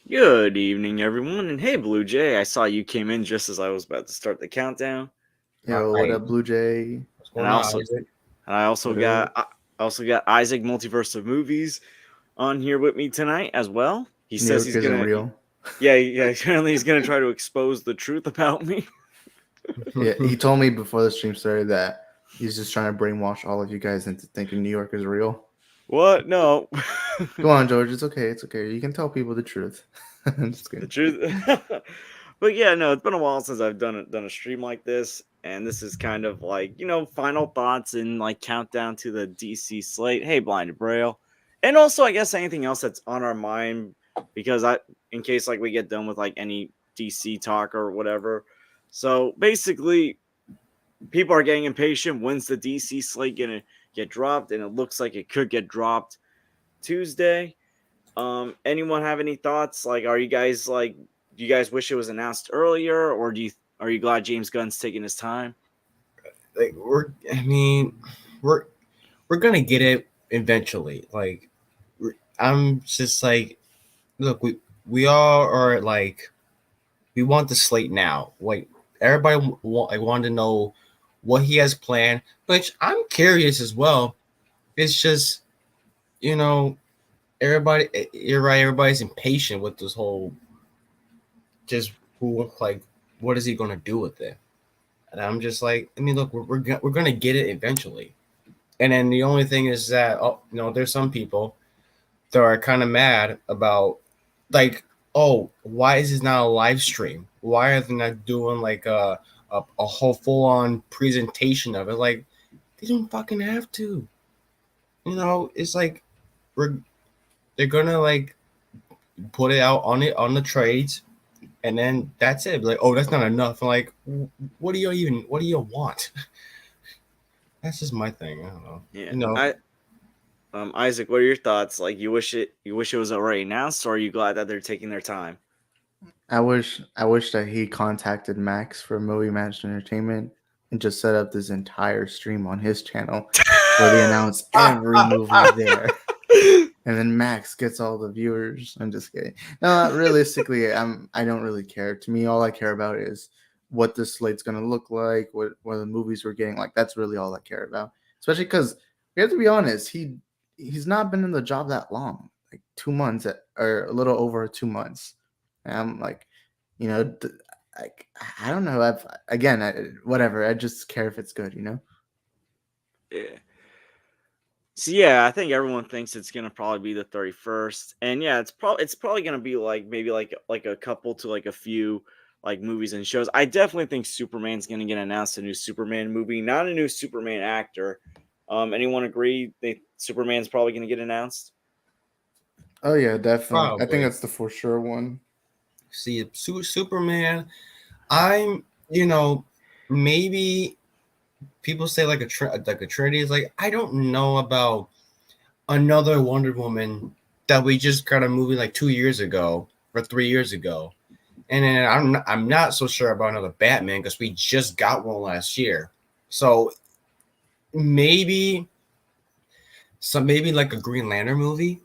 Good evening, everyone. And hey, Blue Jay, I saw you came in just as I was about to start the countdown. All Yo, what right. up, Blue Jay? What's And going on, Isaac? I also What up? got Isaac Multiverse of Movies on here with me tonight as well. He New says York he's isn't gonna, real. yeah. Apparently, he's gonna try to expose the truth about me. Yeah, he told me before the stream started that he's just trying to brainwash all of you guys into thinking New York is real. What? No. Go on, George. It's okay. It's okay. You can tell people the truth. I'm just The kidding. truth. But yeah, no, it's been a while since I've done a stream like this, and this is kind of like final thoughts and like countdown to the DC slate. Hey, Blind Braille, and also I guess anything else that's on our mind because in case like we get done with like any DC talk or whatever. So basically, people are getting impatient. When's the DC slate gonna get dropped? And it looks like it could get dropped Tuesday. Anyone have any thoughts? Like, are you guys like, do you guys wish it was announced earlier, or are you glad James Gunn's taking his time? I mean, we're we're gonna get it eventually. I'm just like, look, we all are like, we want the slate now. Like, everybody wanted to know what he has planned, which I'm curious as well. It's just, you know, you're right. Everybody's impatient with this whole, just who like, what is he gonna do with it? And I'm just like, I mean, look, we're gonna get it eventually. And then the only thing is that, there's some people that are kind of mad about, like, oh, why is this not a live stream? Why are they not doing like a whole full on presentation of it? Like, they don't fucking have to. It's like we're they're gonna like put it out on the trades, and then that's it. Like, oh, that's not enough. I'm like, what do you want? That's just my thing. I don't know. Yeah, You know, Isaac, what are your thoughts? Like, you wish it was already announced, or are you glad that they're taking their time? I wish that he contacted Max for Movie Match Entertainment and just set up this entire stream on his channel where they announce every movie there. And then Max gets all the viewers. I'm just kidding. No, realistically, I don't really care. To me, all I care about is what the slate's gonna look like, what the movies we're getting. Like that's really all I care about. Especially because we have to be honest, he's not been in the job that long, like 2 months or a little over 2 months. And I'm like, you know, like I don't know. Whatever. I just care if it's good. Yeah. So yeah, I think everyone thinks it's gonna probably be the 31st, and yeah, it's probably gonna be like maybe like a couple to like a few like movies and shows. I definitely think Superman's gonna get announced, a new Superman movie, not a new Superman actor. Anyone agree that Superman's probably gonna get announced? Oh yeah, definitely. I think probably. that's the for sure one. See, Superman. I'm, you know, maybe people say like like a Trinity is like, I don't know about another Wonder Woman that we just got a movie like 2 years ago or 3 years ago, and then I'm not so sure about another Batman because we just got one last year. So maybe maybe like a Green Lantern movie,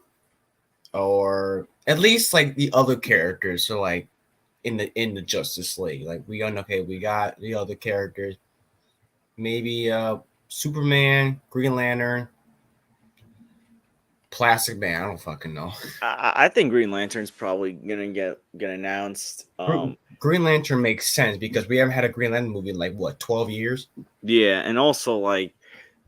or at least like the other characters. So like in the Justice League, like we got the other characters. Maybe Superman, Green Lantern, Plastic Man. I don't fucking know. I think Green Lantern's probably gonna get announced. Green Lantern makes sense because we haven't had a Green Lantern movie in like what 12 years. Yeah, and also like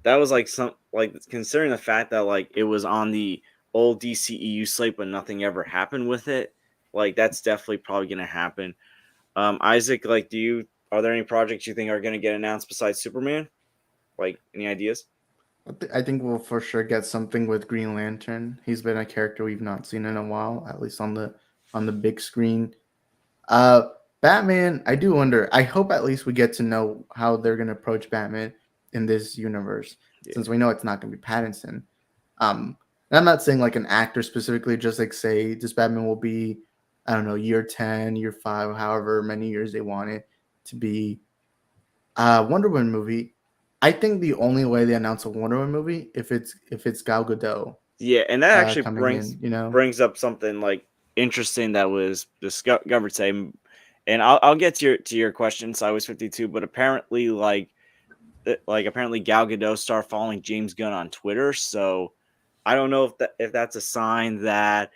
that was like some like considering the fact that like it was on the old DCEU slate, but nothing ever happened with it. Like that's definitely probably gonna happen. Isaac, like, are there any projects you think are gonna get announced besides Superman? Like, any ideas? I think we'll for sure get something with Green Lantern. He's been a character we've not seen in a while, at least on the big screen. Uh, Batman. I do wonder. I hope at least we get to know how they're gonna approach Batman in this universe, Yeah, since we know it's not gonna be Pattinson. And I'm not saying like an actor specifically. Just like say this Batman will be, I don't know, year 10, year 5, however many years they want it to be. Wonder Woman movie. I think the only way they announce a Wonder Woman movie if it's Gal Gadot yeah, and that actually coming in. brings up something like interesting that was discovered today. And I'll get to your question, Sideways 52, but apparently apparently Gal Gadot started following James Gunn on Twitter, so I don't know if that's a sign that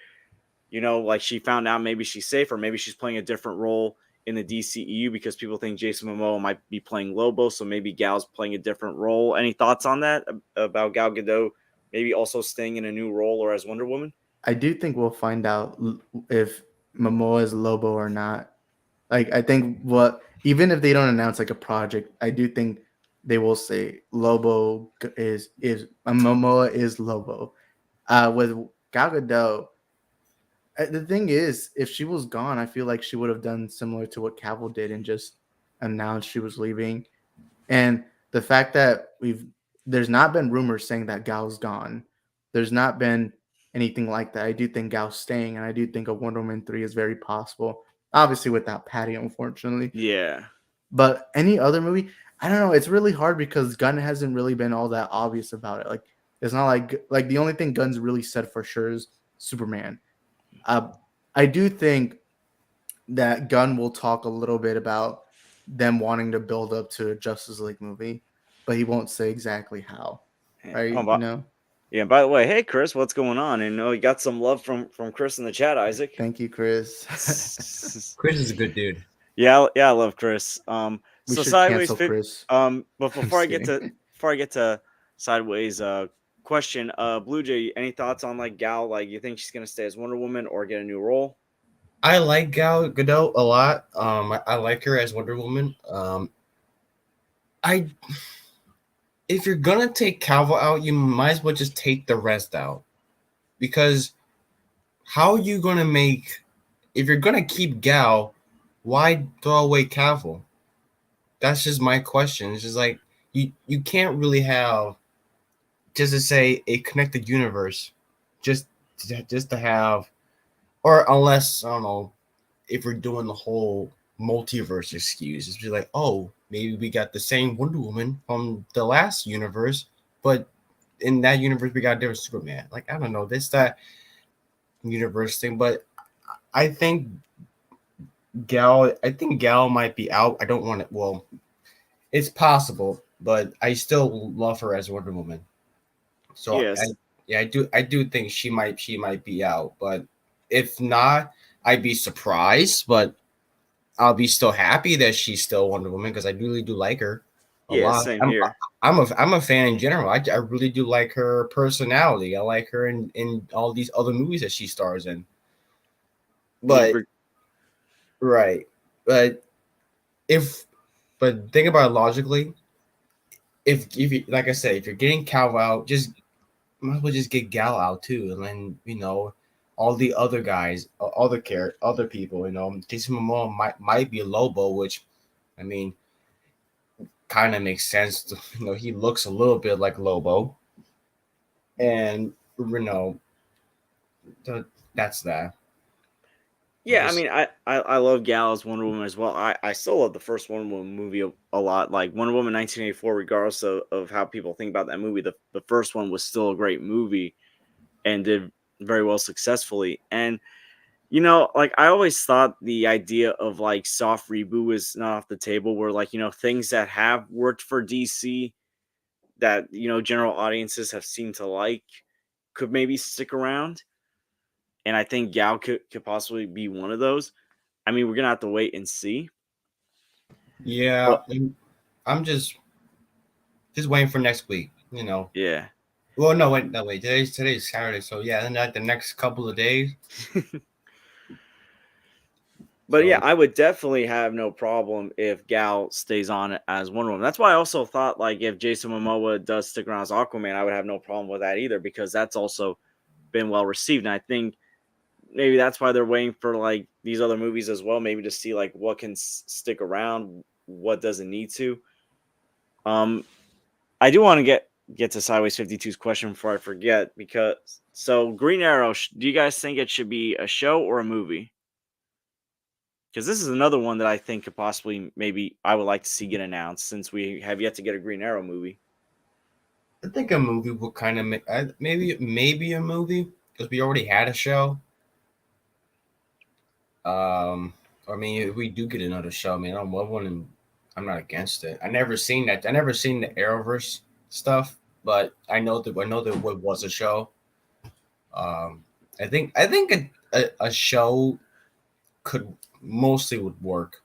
like she found out maybe she's safe, or maybe she's playing a different role in the DCEU because people think Jason Momoa might be playing Lobo, so maybe Gal's playing a different role. Any thoughts on that about Gal Gadot maybe also staying in a new role or as Wonder Woman? I do think we'll find out if Momoa is Lobo or not. Like, I think even if they don't announce like a project, I do think they will say Lobo is Momoa is Lobo. With Gal Gadot, the thing is, if she was gone, I feel like she would have done similar to what Cavill did and just announced she was leaving. And the fact that there's not been rumors saying that Gal's gone. There's not been anything like that. I do think Gal's staying, and I do think a Wonder Woman 3 is very possible. Obviously without Patty, unfortunately. Yeah. But any other movie, I don't know. It's really hard because Gunn hasn't really been all that obvious about it. Like, it's not like the only thing Gunn's really said for sure is Superman. I do think that Gunn will talk a little bit about them wanting to build up to a Justice League movie, but he won't say exactly how. Oh, Right? yeah. By the way, hey Chris, what's going on? And you got some love from Chris in the chat, Isaac. Thank you, Chris. Chris is a good dude. Yeah, I love Chris. We So should Sideways cancel Chris. but I'm before I just get kidding. to Sideways, question, Blue Jay, any thoughts on like Gal? Like, you think she's gonna stay as Wonder Woman or get a new role? I like Gal Gadot a lot. I like her as Wonder Woman. I if you're gonna take Calvo out, you might as well just take the rest out, because how are you gonna make, if you're gonna keep Gal, why throw away Cavill? That's just my question. It's just like you can't really have, just to say, a connected universe, just to have, or unless, I don't know, if we're doing the whole multiverse excuse, it's just like, oh, maybe we got the same Wonder Woman from the last universe, but in that universe we got a different Superman. Like, I don't know, this that universe thing, but I think Gal might be out. I don't want it. Well, it's possible, but I still love her as Wonder Woman. So Yes. I do think she might be out, but if not, I'd be surprised, but I'll be still happy that she's still Wonder Woman, because I really do like her a Yeah, lot. same here. I'm a fan in general. I really do like her personality. I like her in all these other movies that she stars in. Yeah, But right, but if but think about it logically. If you, like I said, if you're getting Cal out, just might as well just get Gal out too, and then all the other guys, other people. Jason Momoa might be a Lobo, which, I mean, kind of makes sense. He looks a little bit like Lobo, and that's that. Yeah, I Just mean, I love Gal as Wonder Woman as well. I still love the first Wonder Woman movie a lot. Like Wonder Woman 1984, regardless of how people think about that movie, the first one was still a great movie and did very well successfully. And like I always thought the idea of like soft reboot was not off the table, where like things that have worked for DC that general audiences have seemed to like could maybe stick around. And I think Gal could possibly be one of those. I mean, we're gonna have to wait and see. yeah, But I'm just waiting for next week. yeah. Well, no, wait, no, wait. Today's Saturday, so yeah, and like the next couple of days. But yeah, So I would definitely have no problem if Gal stays on as Wonder Woman. That's why I also thought like if Jason Momoa does stick around as Aquaman, I would have no problem with that either, because that's also been well received. And I think maybe that's why they're waiting for like these other movies as well, maybe to see like what can stick around, what doesn't need to. Um, I do want to get to Sideways 52's question before I forget, because so Green Arrow, do you guys think it should be a show or a movie? Because this is another one that I think could possibly, maybe I would like to see get announced, since we have yet to get a Green Arrow movie. I think a movie will kind of make, maybe a movie, because we already had a show. I mean, if we do get another show, man, I'm not against it. I never seen that. I never seen the Arrowverse stuff, but I know that what was a show. Um, I think a show could mostly would work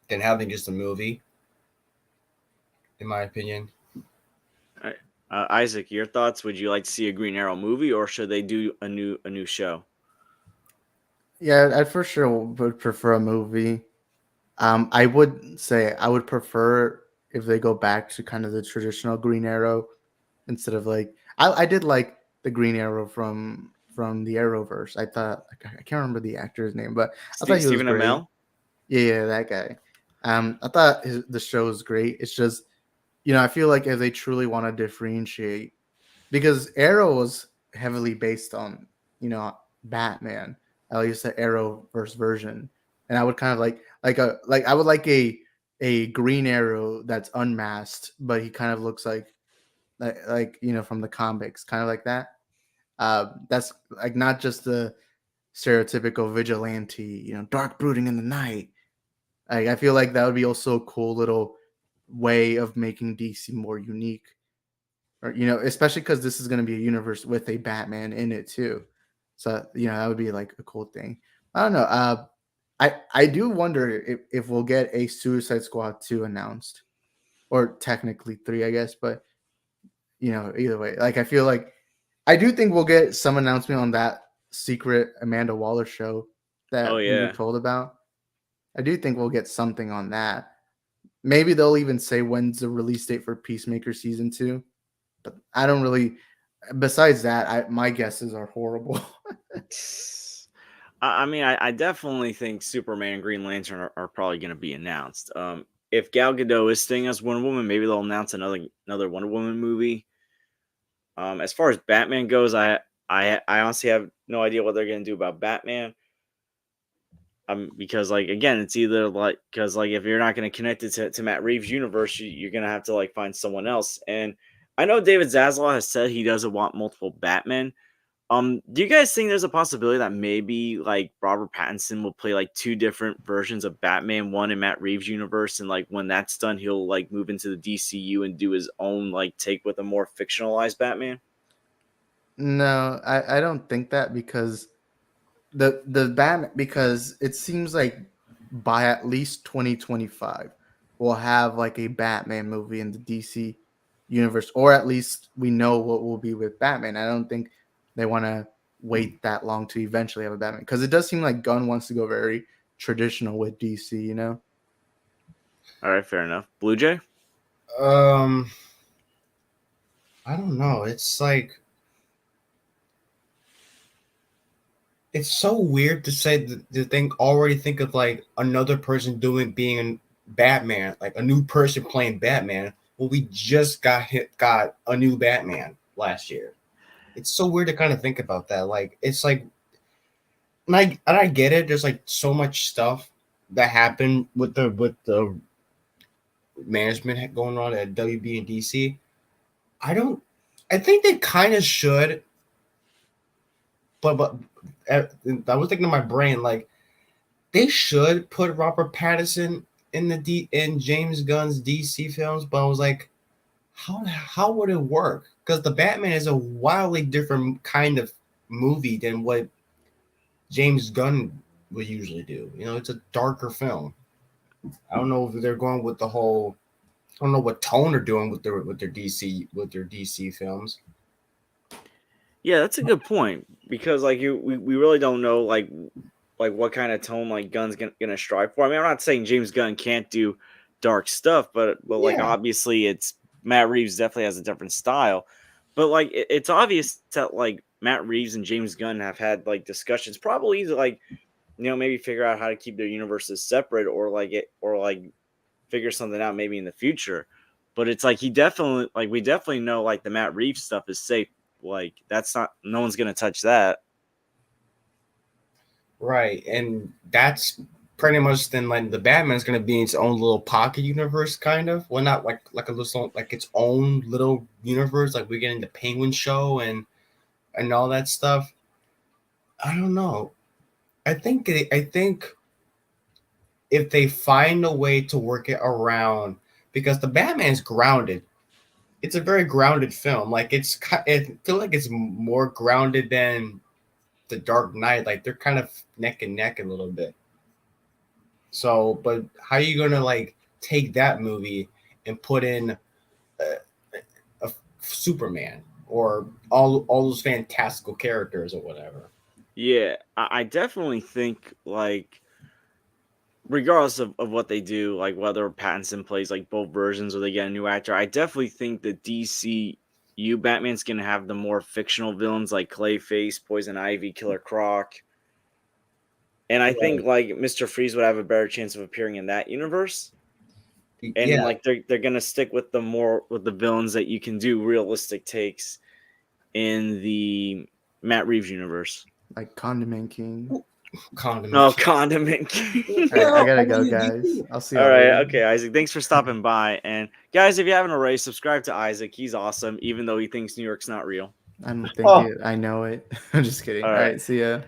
than having just a movie, in my opinion. All right. Isaac, your thoughts? Would you like to see a Green Arrow movie, or should they do a new show? Yeah, I for sure would prefer a movie. I would say I would prefer if they go back to kind of the traditional Green Arrow instead of like I did like the Green Arrow from the Arrowverse. I thought I can't remember the actor's name, but I thought he was Stephen great. Amell. Yeah, that guy. I thought the show was great. It's just I feel like if they truly want to differentiate, because Arrow was heavily based on Batman, at least the Arrowverse version, and I would kind of like I would like a Green Arrow that's unmasked, but he kind of looks like from the comics, kind of like that. That's like not just the stereotypical vigilante, dark brooding in the night. Like, I feel like that would be also a cool little way of making DC more unique, or especially because this is going to be a universe with a Batman in it too. So that would be like a cool thing. I don't know. I do wonder if we'll get a Suicide Squad 2 announced, or technically 3, I guess. But either way, like I feel like I do think we'll get some announcement on that secret Amanda Waller show Oh that we were yeah. told about. I do think we'll get something on that. Maybe they'll even say when's the release date for Peacemaker season 2. But I don't really. Besides that, my guesses are horrible. I mean, I definitely think Superman and Green Lantern are probably going to be announced. If Gal Gadot is staying as Wonder Woman, maybe they'll announce another Wonder Woman movie. As far as Batman goes, I honestly have no idea what they're going to do about Batman. Because like again, it's either like because like if you're not going to connect it to Matt Reeves' universe, you're going to have to like find someone else. And I know David Zaslav has said he doesn't want multiple Batman. Do you guys think there's a possibility that maybe like Robert Pattinson will play like two different versions of Batman, one in Matt Reeves' universe, and like when that's done, he'll like move into the DCU and do his own like take with a more fictionalized Batman? No, I don't think that, because the Batman, because it seems like by at least 2025 we'll have like a Batman movie in the DC universe, or at least we know what will be with Batman. I don't think they want to wait that long to eventually have a Batman, because it does seem like Gunn wants to go very traditional with DC. All right, fair enough. Blue Jay. Um, I don't know. It's like it's so weird to say to think already think of like another person being a Batman, like a new person playing Batman. Well, we just got a new Batman last year. It's so weird to kind of think about that. Like it's like, and I get it. There's like so much stuff that happened with the management going on at WB and DC. I don't. I think they kind of should, but I was thinking in my brain like they should put Robert Pattinson in James Gunn's DC films, but I was like, how would it work? Because the Batman is a wildly different kind of movie than what James Gunn would usually do. It's a darker film. I don't know if they're going with the whole. I don't know what tone they're doing with their DC films. Yeah, that's a good point because like we really don't know like what kind of tone like Gunn's gonna strive for. I mean, I'm not saying James Gunn can't do dark stuff, but like Yeah, obviously it's Matt Reeves definitely has a different style. But like it's obvious that like Matt Reeves and James Gunn have had like discussions, probably to like maybe figure out how to keep their universes separate or like figure something out maybe in the future. But it's like we definitely know like the Matt Reeves stuff is safe. Like that's not no one's gonna touch that. right. And that's pretty much then like the Batman's gonna be in its own little pocket universe, kind of. Well, not like a little like its own little universe. Like we're getting the Penguin show and all that stuff. I don't know. I think if they find a way to work it around, because the Batman's grounded. It's a very grounded film. Like I feel like it's more grounded than the Dark Knight. Like they're kind of neck and neck a little bit. So, but how are you gonna like take that movie and put in a Superman or all those fantastical characters or whatever? Yeah, I definitely think like regardless of what they do, like whether Pattinson plays like both versions or they get a new actor, I definitely think the DCU Batman's gonna have the more fictional villains like Clayface, Poison Ivy, Killer Croc. And I think Right. like Mr. Freeze would have a better chance of appearing in that universe. And Yeah, like they're gonna stick with the villains that you can do realistic takes in the Matt Reeves universe. Like Condiment King. Condiment Oh, King. Condiment King. All right, I Well, gotta I go, mean, guys. I'll see All y'all right, later. okay, Isaac. Thanks for stopping by. And guys, if you haven't already, subscribe to Isaac. He's awesome, even though he thinks New York's not real. I don't think oh, it. I know it. I'm just kidding. All All right, right, see ya.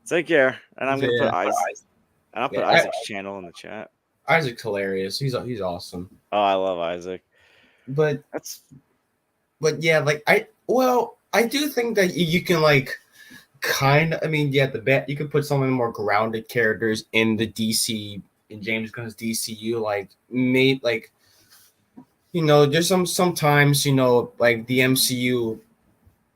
take care. And I'm gonna put yeah, Isaac. And I'll put yeah. Isaac's channel in the chat. Isaac's hilarious. He's awesome. Oh, I love Isaac. But That's yeah, like I do think that you can like kind of. I mean, yeah, the bet you can put some of the more grounded characters in the DC in James Gunn's DCU. Like made like there's sometimes like the MCU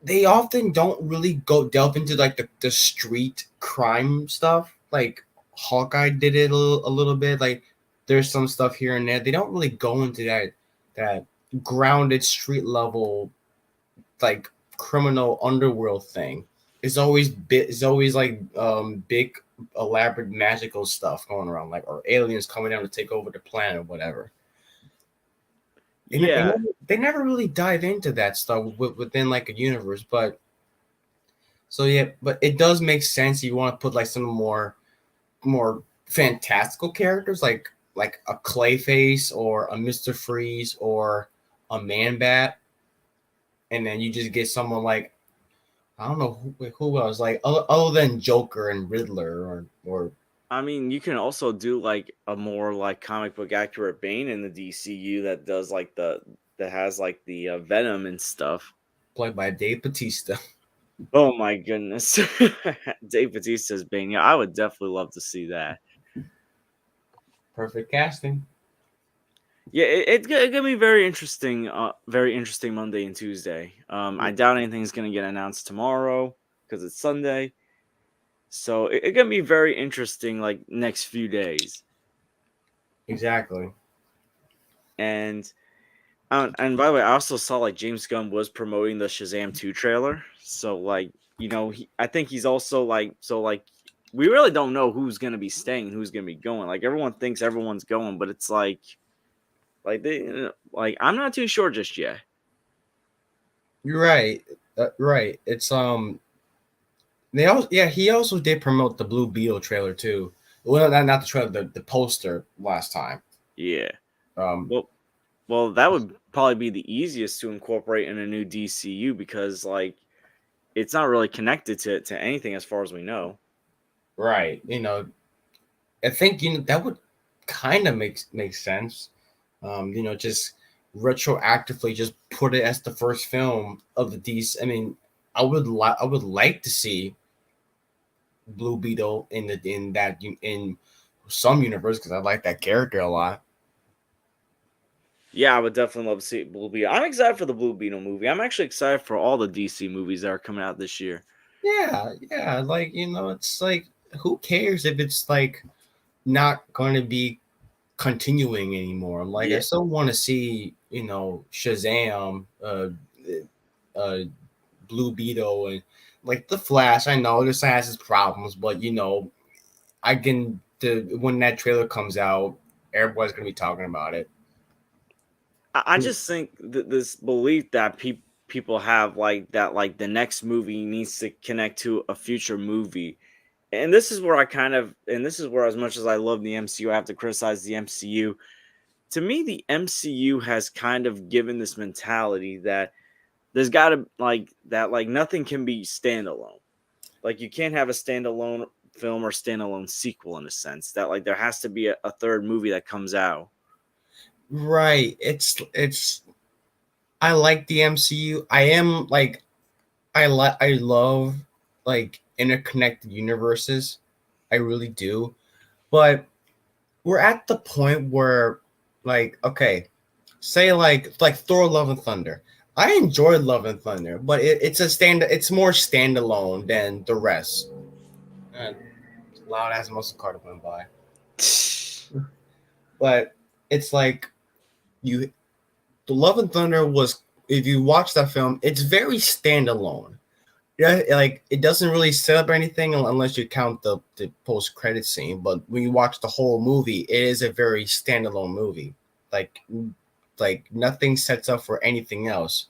they often don't really go delve into like the street crime stuff. Like Hawkeye did it a little bit. Like there's some stuff here and there. They don't really go into that grounded street level like criminal underworld thing. It's always like big elaborate magical stuff going around, like or aliens coming down to take over the planet or whatever. yeah. They never really dive into that stuff within like a universe, but so yeah, but it does make sense. You want to put like some more fantastical characters, like a Clayface or a Mister Freeze or a Man Bat, and then you just get someone like I don't know who else, like other than Joker and Riddler or I mean, you can also do like a more like comic book accurate Bane in the DCU that does like that has like the Venom and stuff. played by Dave Bautista. Oh my goodness, Dave Bautista's Bane. Yeah, I would definitely love to see that. Perfect casting. Yeah, it's gonna be very interesting. Very interesting Monday and Tuesday. I doubt anything's gonna get announced tomorrow because it's Sunday. So it's gonna be very interesting, like next few days. Exactly. And by the way, I also saw like James Gunn was promoting the Shazam 2 trailer. So like, I think he's also like we really don't know who's gonna be staying, who's gonna be going. Like everyone thinks everyone's going, but it's like I'm not too sure just yet. You're right. Right. It's they also he also did promote the Blue Beetle trailer too. Well, not the trailer, the poster last time. Yeah. Um, Well, that would probably be the easiest to incorporate in a new DCU because like it's not really connected to anything as far as we know. right. I think that would kind of make sense. Just retroactively just put it as the first film of the DC. I mean, I would like to see Blue Beetle in some universe because I like that character a lot. Yeah, I would definitely love to see Blue Beetle. I'm excited for the Blue Beetle movie. I'm actually excited for all the DC movies that are coming out this year. Yeah, like it's like who cares if it's like not going to be continuing anymore. I'm like I Yeah. still want to see Shazam, uh, Blue Beetle, and like the Flash. I know this has its problems, but I can when that trailer comes out, everybody's gonna be talking about it. I just think that this belief that people have like that, like the next movie needs to connect to a future movie. And this is where this is where, as much as I love the MCU, I have to criticize the MCU. To me, the MCU has kind of given this mentality that there's got to like nothing can be standalone. Like you can't have a standalone film or standalone sequel in a sense that like there has to be a third movie that comes out. Right. It's I like the MCU. I am like I love like interconnected universes. I really do. But we're at the point where like okay, say like Thor Love and Thunder. I enjoy Love and Thunder, but it's more standalone than the rest. And loud as muscle car went by. But it's like you the Love and Thunder was if you watch that film, it's very standalone. Yeah, like it doesn't really set up anything unless you count the post credit scene. But when you watch the whole movie, it is a very standalone movie. Like like nothing sets up for anything else.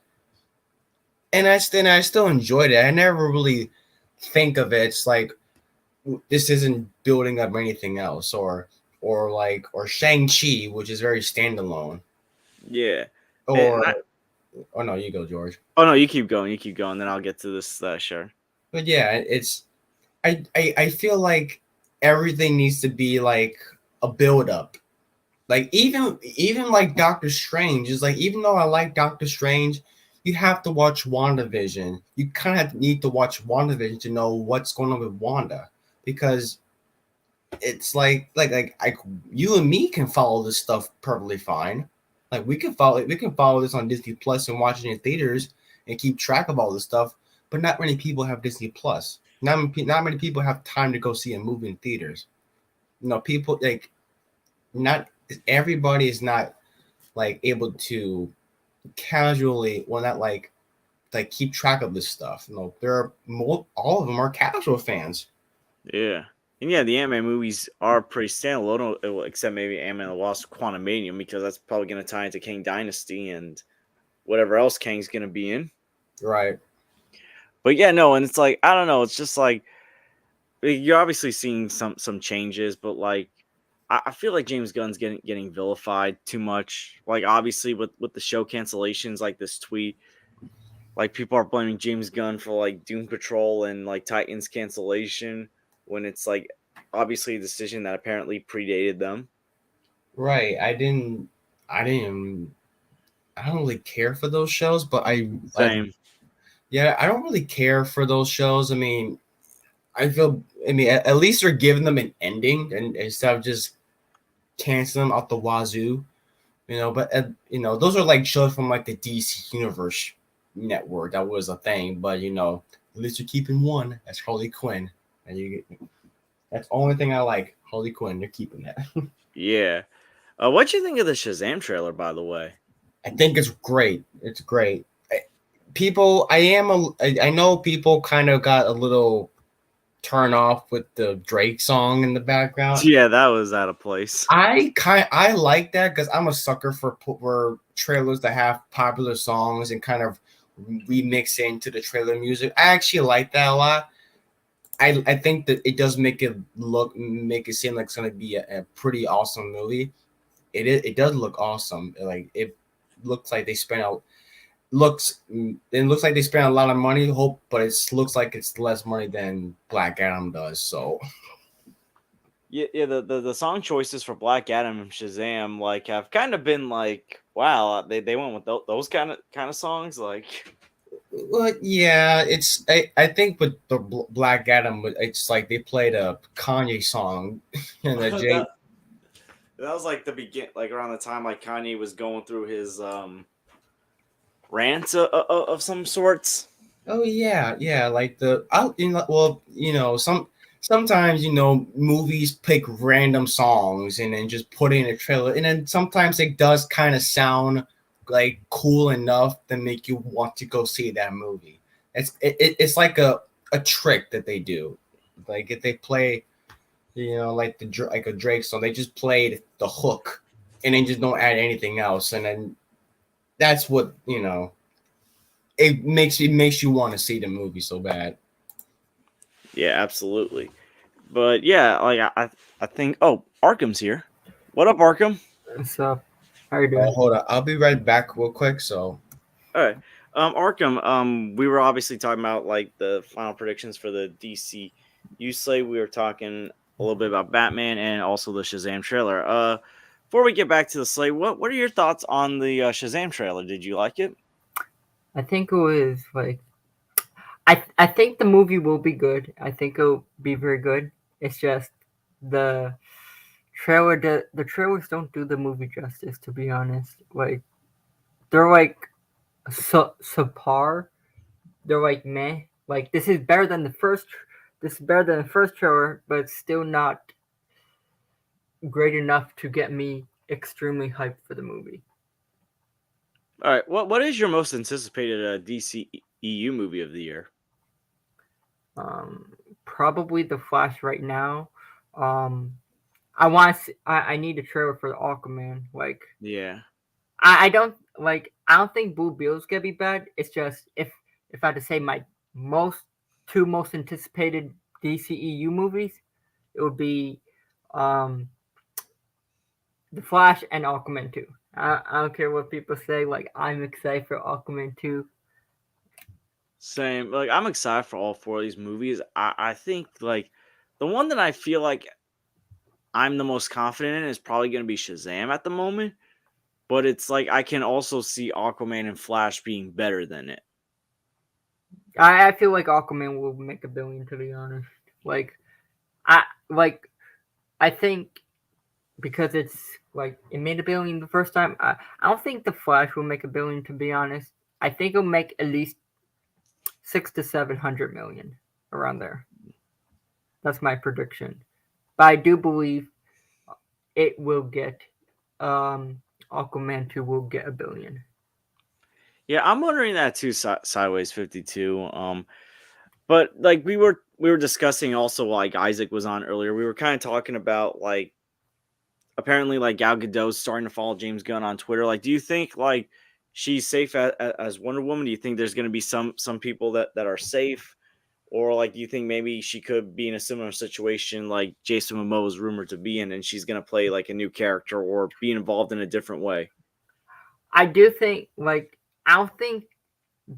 And I still enjoyed it. I never really think of it. It's like this isn't building up anything else, or Shang-Chi, which is very standalone. Yeah. Or oh no, you go, George. Oh no, you keep going, then I'll get to this sure. But yeah, it's I feel like everything needs to be like a build up. Like even like Doctor Strange is like even though I like Doctor Strange, you have to watch WandaVision. You kind of need to watch WandaVision to know what's going on with Wanda because it's like you and me can follow this stuff perfectly fine. Like we can follow this on Disney Plus and watch it in theaters and keep track of all this stuff. But not many people have Disney Plus. Not many people have time to go see a movie in theaters. You know, people like not everybody is not like able to casually not like keep track of this stuff. You know, there are all of them are casual fans. Yeah. And yeah, the Ant-Man movies are pretty standalone, except maybe Ant-Man and the Wasp Quantumanium, because that's probably going to tie into Kang Dynasty and whatever else Kang's going to be in. Right. But yeah, no, and it's like, I don't know, it's just like, you're obviously seeing some changes, but like, I feel like James Gunn's getting vilified too much. Like, obviously, with the show cancellations, like this tweet, like people are blaming James Gunn for like Doom Patrol and like Titans cancellation when it's like obviously a decision that apparently predated them. Right. I don't really care for those shows, but Same. I don't really care for those shows. I mean, at least they're giving them an ending and instead of just canceling them out the wazoo, you know. But you know, those are like shows from like the DC Universe network. That was a thing, but you know, at least you're keeping one. That's Harley Quinn, and that's the only thing I like. Harley Quinn, you're keeping that. Yeah. What'd you think of the Shazam trailer, by the way? I think it's great. It's great. I know people kind of got a little turn off with the Drake song in the background. Yeah, that was out of place. I like that because I'm a sucker for trailers that have popular songs and kind of remix it into the trailer music. I actually like that a lot. I think that it does make it seem like it's gonna be a pretty awesome movie. It does look awesome. Like it looks like they spent out it looks like they spent a lot of money, but it looks like it's less money than Black Adam does. So Yeah, the song choices for Black Adam and Shazam like have kind of been like, wow, they went with those kind of songs like. Well, yeah, I think with the Black Adam, it's like they played a Kanye song and a Jay. That was like the begin, like around the time like Kanye was going through his rants of some sorts. Oh yeah, like sometimes movies pick random songs and then just put it in a trailer, and then sometimes it does kind of sound like cool enough to make you want to go see that movie. It's like a trick that they do, like if they play, like a Drake song, they just played the hook and then just don't add anything else, and then that's what it makes you want to see the movie so bad. Yeah, absolutely. But yeah, like I think Arkham's here. What up, Arkham? What's up? How you doing? Hold on, I'll be right back real quick. So all right. Arkham, we were obviously talking about like the final predictions for the DC DCU Slate. We were talking a little bit about Batman and also the Shazam trailer. Before we get back to the slate, what are your thoughts on the Shazam trailer? Did you like it? I think it was like I think the movie will be good. I think it'll be very good. It's just the the trailers don't do the movie justice, to be honest. Like they're like subpar. They're like meh. Like this is better than the first. This is better than the first trailer, but it's still not great enough to get me extremely hyped for the movie. All right, what is your most anticipated DCEU movie of the year? Probably the Flash right now. I want to. I need a trailer for the Aquaman. Like, Yeah, I don't like. I don't think Blue Beetle's gonna be bad. It's just if I had to say my two most anticipated DCEU movies, it would be um the Flash and Aquaman 2. I don't care what people say. Like, I'm excited for Aquaman 2. same. Like I'm excited for all four of these movies. I think like the one that I feel like I'm the most confident in is probably going to be Shazam at the moment. But it's like I can also see Aquaman and Flash being better than it. I feel like Aquaman will make $1 billion, to be honest. Like, I like I think because it's like it made $1 billion the first time. I don't think the Flash will make $1 billion, to be honest. I think it'll make at least 600 to 700 million around there. That's my prediction. But I do believe it will get Aquaman 2 will get $1 billion. Yeah, I'm wondering that too. Sideways 52. But like we were discussing also like Isaac was on earlier. We were kind of talking about like apparently like Gal Gadot's starting to follow James Gunn on Twitter. Like, do you think like she's safe as Wonder Woman? Do you think there's going to be some people that are safe, or like do you think maybe she could be in a similar situation like Jason Momoa is rumored to be in, and she's going to play like a new character or be involved in a different way? I do think like I don't think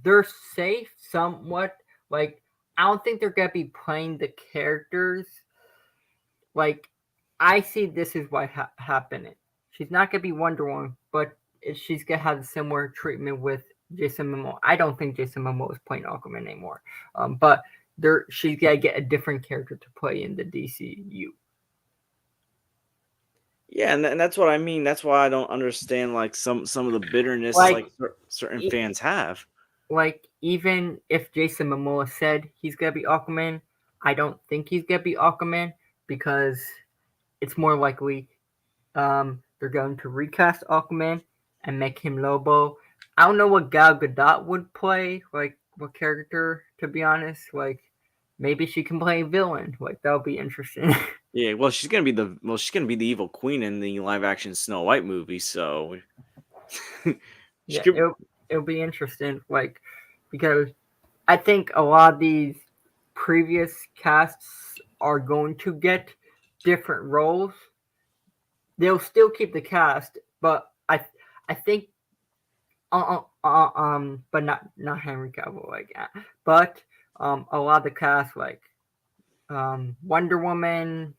they're safe somewhat. Like I don't think they're gonna be playing the characters. Like I see this is what happening. She's not gonna be Wonder Woman, but she's gonna have a similar treatment with Jason Momoa. I don't think Jason Momoa is playing Aquaman anymore. But she's gonna get a different character to play in the DCU. Yeah, and that's what I mean. That's why I don't understand like some of the bitterness Like certain fans have. like even if Jason Momoa said he's gonna be Aquaman, I don't think he's gonna be Aquaman because it's more likely they're going to recast Aquaman and make him Lobo. I don't know what Gal Gadot would play, like what character, to be honest. Like maybe she can play a villain. Like that'll be interesting. Yeah, well, she's gonna be the evil queen in the live action Snow White movie. So she Yeah, could, it'll be interesting. Like because I think a lot of these previous casts are going to get different roles. They'll still keep the cast, but I think but not Henry Cavill like but a lot of the cast like Wonder Woman.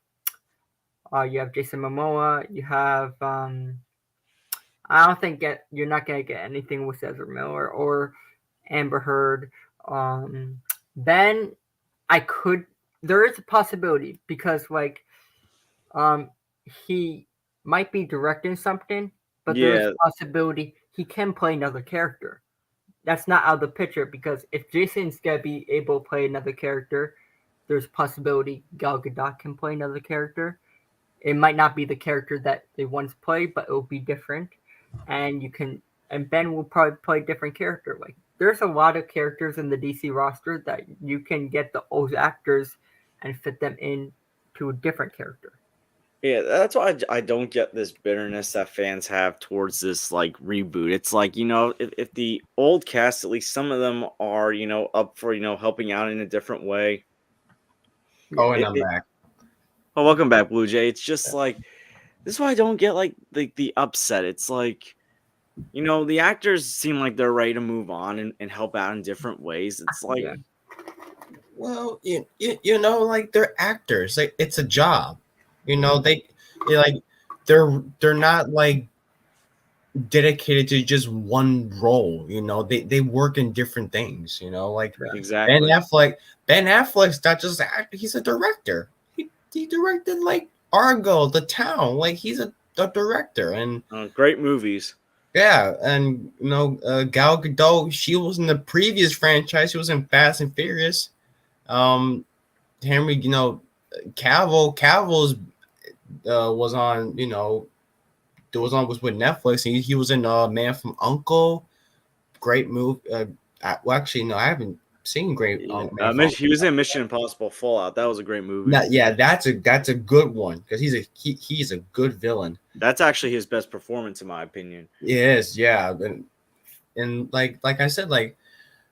You have Jason Momoa. You have I don't think you're not gonna get anything with Ezra Miller or Amber Heard. Then I could. There is a possibility because like he might be directing something, but there's yeah, a possibility he can play another character. That's not out of the picture because if Jason's gonna be able to play another character, there's a possibility Gal Gadot can play another character. It might not be the character that they once played, but it will be different. And Ben will probably play a different character. Like there's a lot of characters in the DC roster that you can get the old actors and fit them in to a different character. yeah. That's why I don't get this bitterness that fans have towards this like reboot. It's like if the old cast, at least some of them are up for helping out in a different way. Oh, and I'm back. Oh, welcome back, Blue Jay. It's just like this is why I don't get like the upset. It's like the actors seem like they're ready to move on and help out in different ways. It's like Yeah. Well, you know, like they're actors. Like it's a job. You know, they like they're not like dedicated to just one role. You know, they work in different things. You know, like Ben Exactly. Affleck. Ben Affleck's not just an actor; he's a director. He directed like Argo, The Town. Like he's a director, and Great movies. yeah, and you know, Gal Gadot. She was in the previous franchise. She was in Fast and Furious. Henry, you know, Cavill's was on, you know, was with Netflix. He was in Man from Uncle, great movie. Well, actually, no, I haven't seen Great Yeah. Man from He was in Mission Impossible Fallout. That was a great movie. Uncle. Yeah, that's a good one because he's a good villain. That's actually his best performance, in my opinion. Yes, yeah, and like I said, like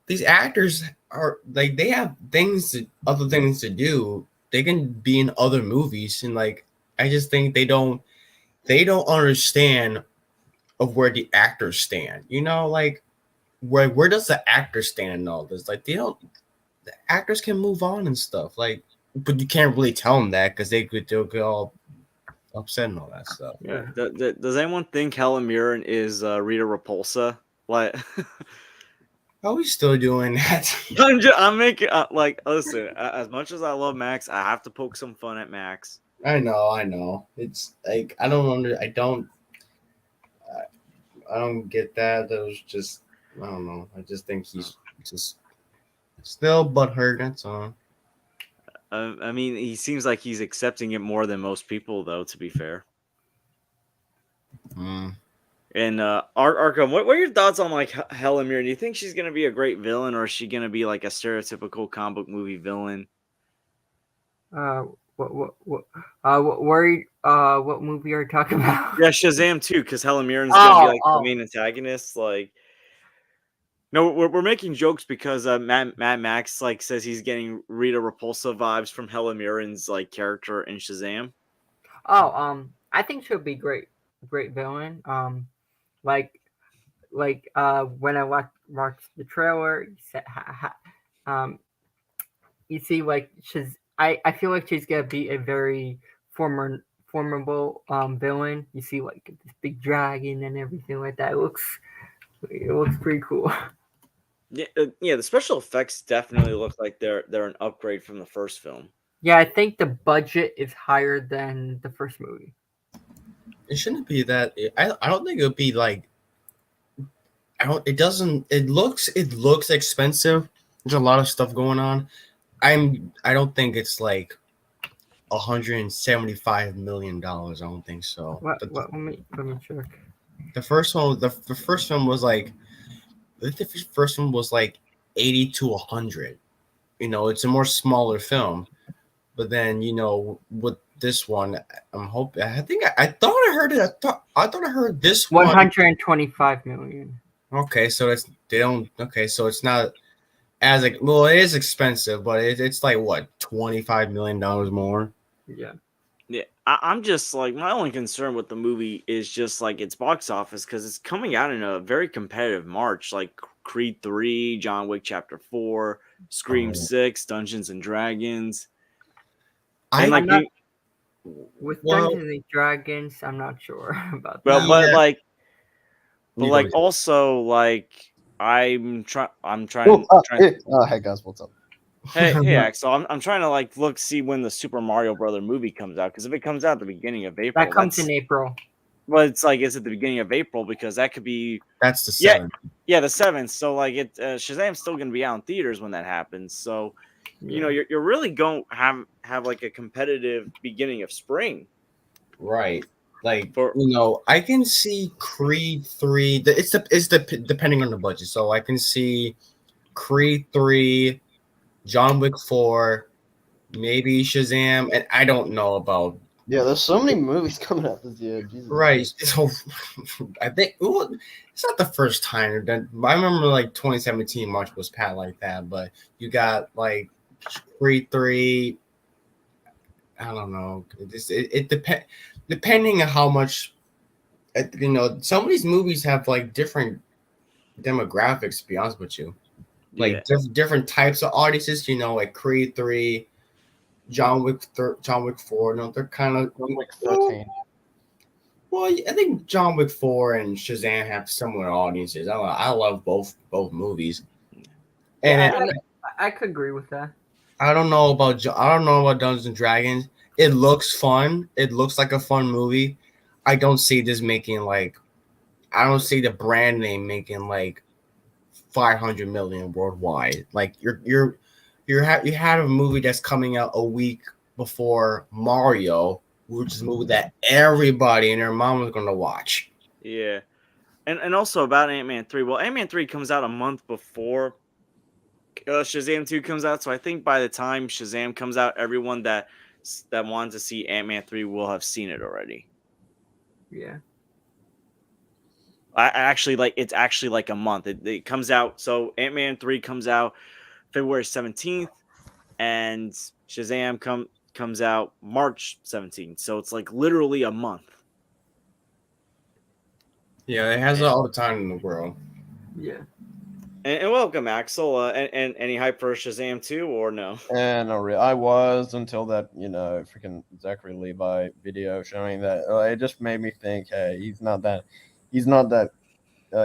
these actors are like they have other things to do. They can be in other movies, and like I just think they don't understand of where the actors stand. You know, like where does the actor stand in all this? Like they don't. The actors can move on and stuff. Like, but you can't really tell them that because they'll get all upset and all that stuff. Yeah. Does anyone think Helen Mirren is Rita Repulsa? Like, Are we still doing that? I'm making like listen. As much as I love Max, I have to poke some fun at Max. I know. It's like I don't get that. That was just I don't know. I just think he's just still butthurt. That's all. I mean, he seems like he's accepting it more than most people, though. To be fair. Mm. And Arkham, what are your thoughts on like Helen Mirren? Do you think she's gonna be a great villain, or is she gonna be like a stereotypical comic book movie villain? What movie are you talking about? Yeah, Shazam too, because Helen Mirren's gonna be like the Oh, main antagonist. Like, no, we're making jokes because Matt Max like says he's getting Rita Repulsa vibes from Helen Mirren's like character in Shazam. I think she'll be great villain. Like when I watched the trailer, you see like I feel like she's gonna be a very formidable villain. You see like this big dragon and everything like that. It looks pretty cool. Yeah, the special effects definitely look like they're an upgrade from the first film. Yeah, I think the budget is higher than the first movie. It shouldn't be that. I don't think it would be like. I don't. It doesn't. It looks expensive. There's a lot of stuff going on. I don't think it's like $175 million. I don't think so. What? Let me check. The first one. The first one was like. I think the first one was like 80 to 100. You know, it's a more smaller film. But then with this one, I'm hoping. I think I thought I heard it. I thought I heard this one. 125 million. Okay, so so it's not as like well, it is expensive, but it's like what $25 million more. Yeah. Yeah, I'm just like my only concern with the movie is just like its box office because it's coming out in a very competitive March, like Creed 3, John Wick Chapter 4, Scream 6, Dungeons and Dragons. And with Dungeons and Dragons, I'm not sure about that. Well, but also like I'm trying. Hey guys, what's up? Hey, Axel. I'm trying to like see when the Super Mario Brother movie comes out because if it comes out at the beginning of April, that comes in April. Well, it's like it's at the beginning of April because that could be that's the 7th. Yeah, the 7th. So like Shazam's still going to be out in theaters when that happens. So you're really going to have like a competitive beginning of spring, right? Like I can see Creed 3. It's depending on the budget. So I can see Creed 3. John Wick 4, maybe Shazam, and I don't know about. Yeah, there's so many movies coming out this year. Jesus right. So I think it's not the first time. I remember like 2017 March was pat like that, but you got like Creed 3. I don't know. It depends depending on how much. Some of these movies have like different demographics. To be honest with you. like different types of audiences. You know, like Creed 3, John Wick 4. No, they're kind of Like 13. Well, I think John Wick 4 and Shazam have similar audiences. I love both movies. And Yeah, I could agree with that. I don't know about Dungeons and Dragons. It looks fun. It looks like a fun movie. I don't see this making like. I don't see the brand name making like 500 million worldwide. Like you had a movie that's coming out a week before Mario, which is a movie that everybody and their mom was gonna watch. Yeah. And also about Ant-Man 3. Well, Ant-Man 3 comes out a month before Shazam 2 comes out, so I think by the time Shazam comes out, everyone that wanted to see Ant-Man 3 will have seen it already. Yeah. I actually it's actually like a month. It comes out, so Ant-Man 3 comes out February 17th and Shazam comes out March 17th. So it's like literally a month. Yeah, it has all the time in the world. Yeah. And welcome, Axel. And any hype for Shazam 2 or no? And I was until that, freaking Zachary Levi video showing that. It just made me think, hey, he's not that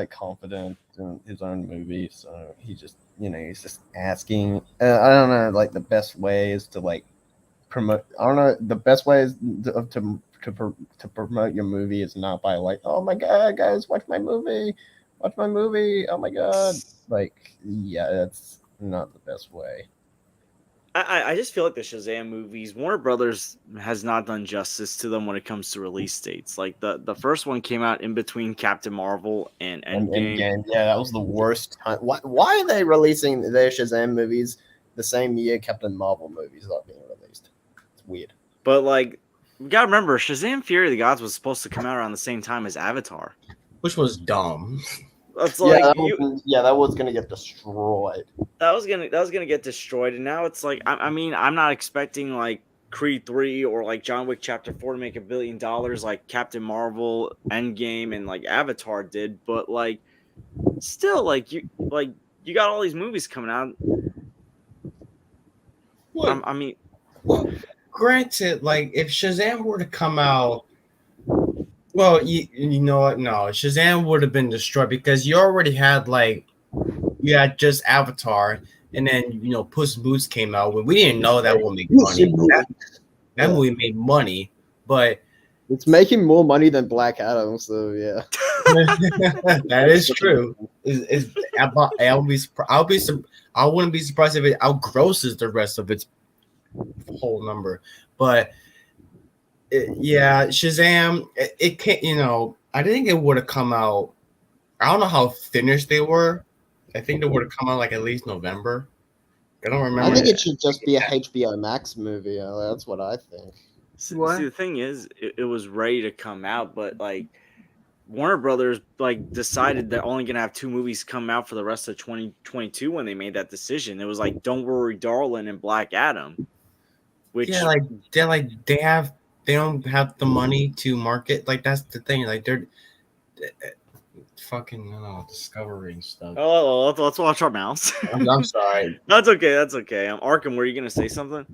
confident in his own movie, so he just, he's just asking. I don't know, like the best way is to like promote. I don't know, the best way is to promote your movie is not by like, oh my god, guys, watch my movie, oh my god. Like, yeah, that's not the best way. I just feel like the Shazam movies, Warner Brothers has not done justice to them when it comes to release dates. Like the first one came out in between Captain Marvel and Endgame. Yeah, that was the worst time. Why are they releasing their Shazam movies the same year Captain Marvel movies are being released? It's weird. But like, we gotta remember, Shazam: Fury of the Gods was supposed to come out around the same time as Avatar, which was dumb. That's like that was gonna get destroyed. That was gonna get destroyed, and now it's like I mean I'm not expecting like Creed 3 or like John Wick Chapter 4 to make $1 billion like Captain Marvel, Endgame, and like Avatar did, but like still like you got all these movies coming out. What? I mean, well, granted, like if Shazam were to come out. Well, you know what? No, Shazam would have been destroyed because you already had you had just Avatar, and then Puss in Boots came out. We didn't know that would make money. That movie made money, but it's making more money than Black Adam. So yeah, that is true. I wouldn't be surprised if it outgrosses the rest of its whole number, but. Yeah, Shazam. It can't. I think it would have come out. I don't know how finished they were. I think they would have come out like at least November. I don't remember. I think it should just be a HBO Max movie. That's what I think. See, the thing is, it was ready to come out, but like Warner Brothers decided they're only gonna have 2 movies come out for the rest of 2022 when they made that decision. It was like Don't Worry, Darling and Black Adam. Which they don't have the money to market. Like that's the thing. Like they're fucking Discovery and stuff. Oh, let's watch our mouths. I'm sorry. That's okay. Arkham, were you gonna say something?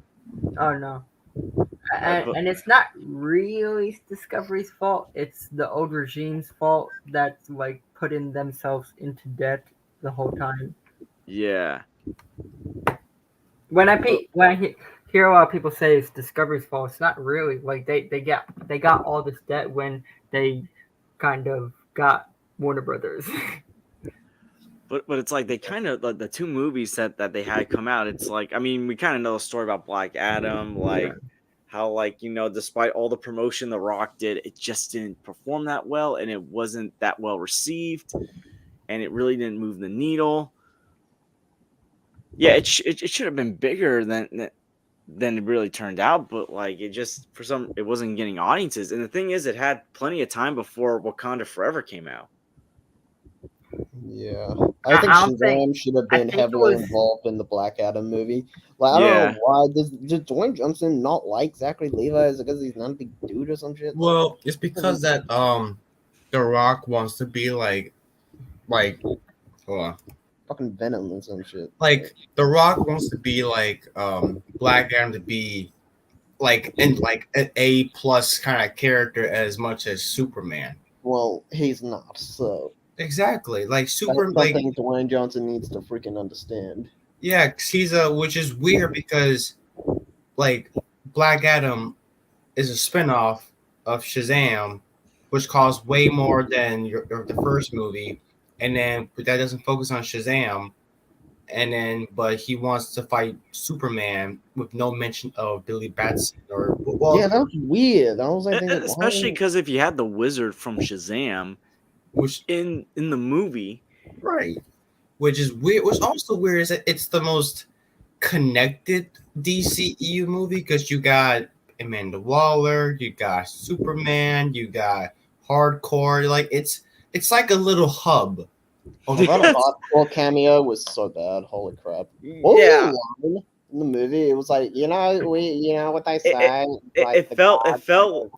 Oh no. And it's not really Discovery's fault. It's the old regime's fault that's like putting themselves into debt the whole time. Yeah. When I hear a lot of people say it's Discovery's fault, it's not really. Like they got all this debt when they kind of got Warner Brothers. But it's like they kind of the 2 movies that they had come out. It's like, I mean, we kind of know the story about Black Adam, how despite all the promotion The Rock did, it just didn't perform that well, and it wasn't that well received, and it really didn't move the needle. Yeah, it should have been bigger than it really turned out, but it wasn't getting audiences. And the thing is, it had plenty of time before Wakanda Forever came out. Yeah, I think Shazam should have been heavily involved in the Black Adam movie. Like, I don't know why. Does Dwayne Johnson not like Zachary Levi? Is it because he's not a big dude or some shit? Well, it's because that The Rock wants to be like hold on. fucking Venom and some shit. Like The Rock wants to be like Black Adam to be like and like an A plus kind of character as much as Superman. Well, he's not. So Exactly, like that's Super, like something Dwayne Johnson needs to freaking understand. yeah, 'cause he's a which is weird because like Black Adam is a spinoff of Shazam, which costs way more than the first movie, and then but that doesn't focus on Shazam, and then but he wants to fight Superman with no mention of Billy Batson or well, Yeah, that was weird. I was like, thinking, Especially why? because if you had the Wizard from Shazam which in the movie, right, which is weird. What's also weird is that it's the most connected DCEU movie because you got Amanda Waller, you got Superman, you got Hardcore. Like it's like a little hub. Oh, that hardcore cameo was so bad. Holy crap! What was yeah, the line in the movie? It was like, you know what they say. it the felt gods-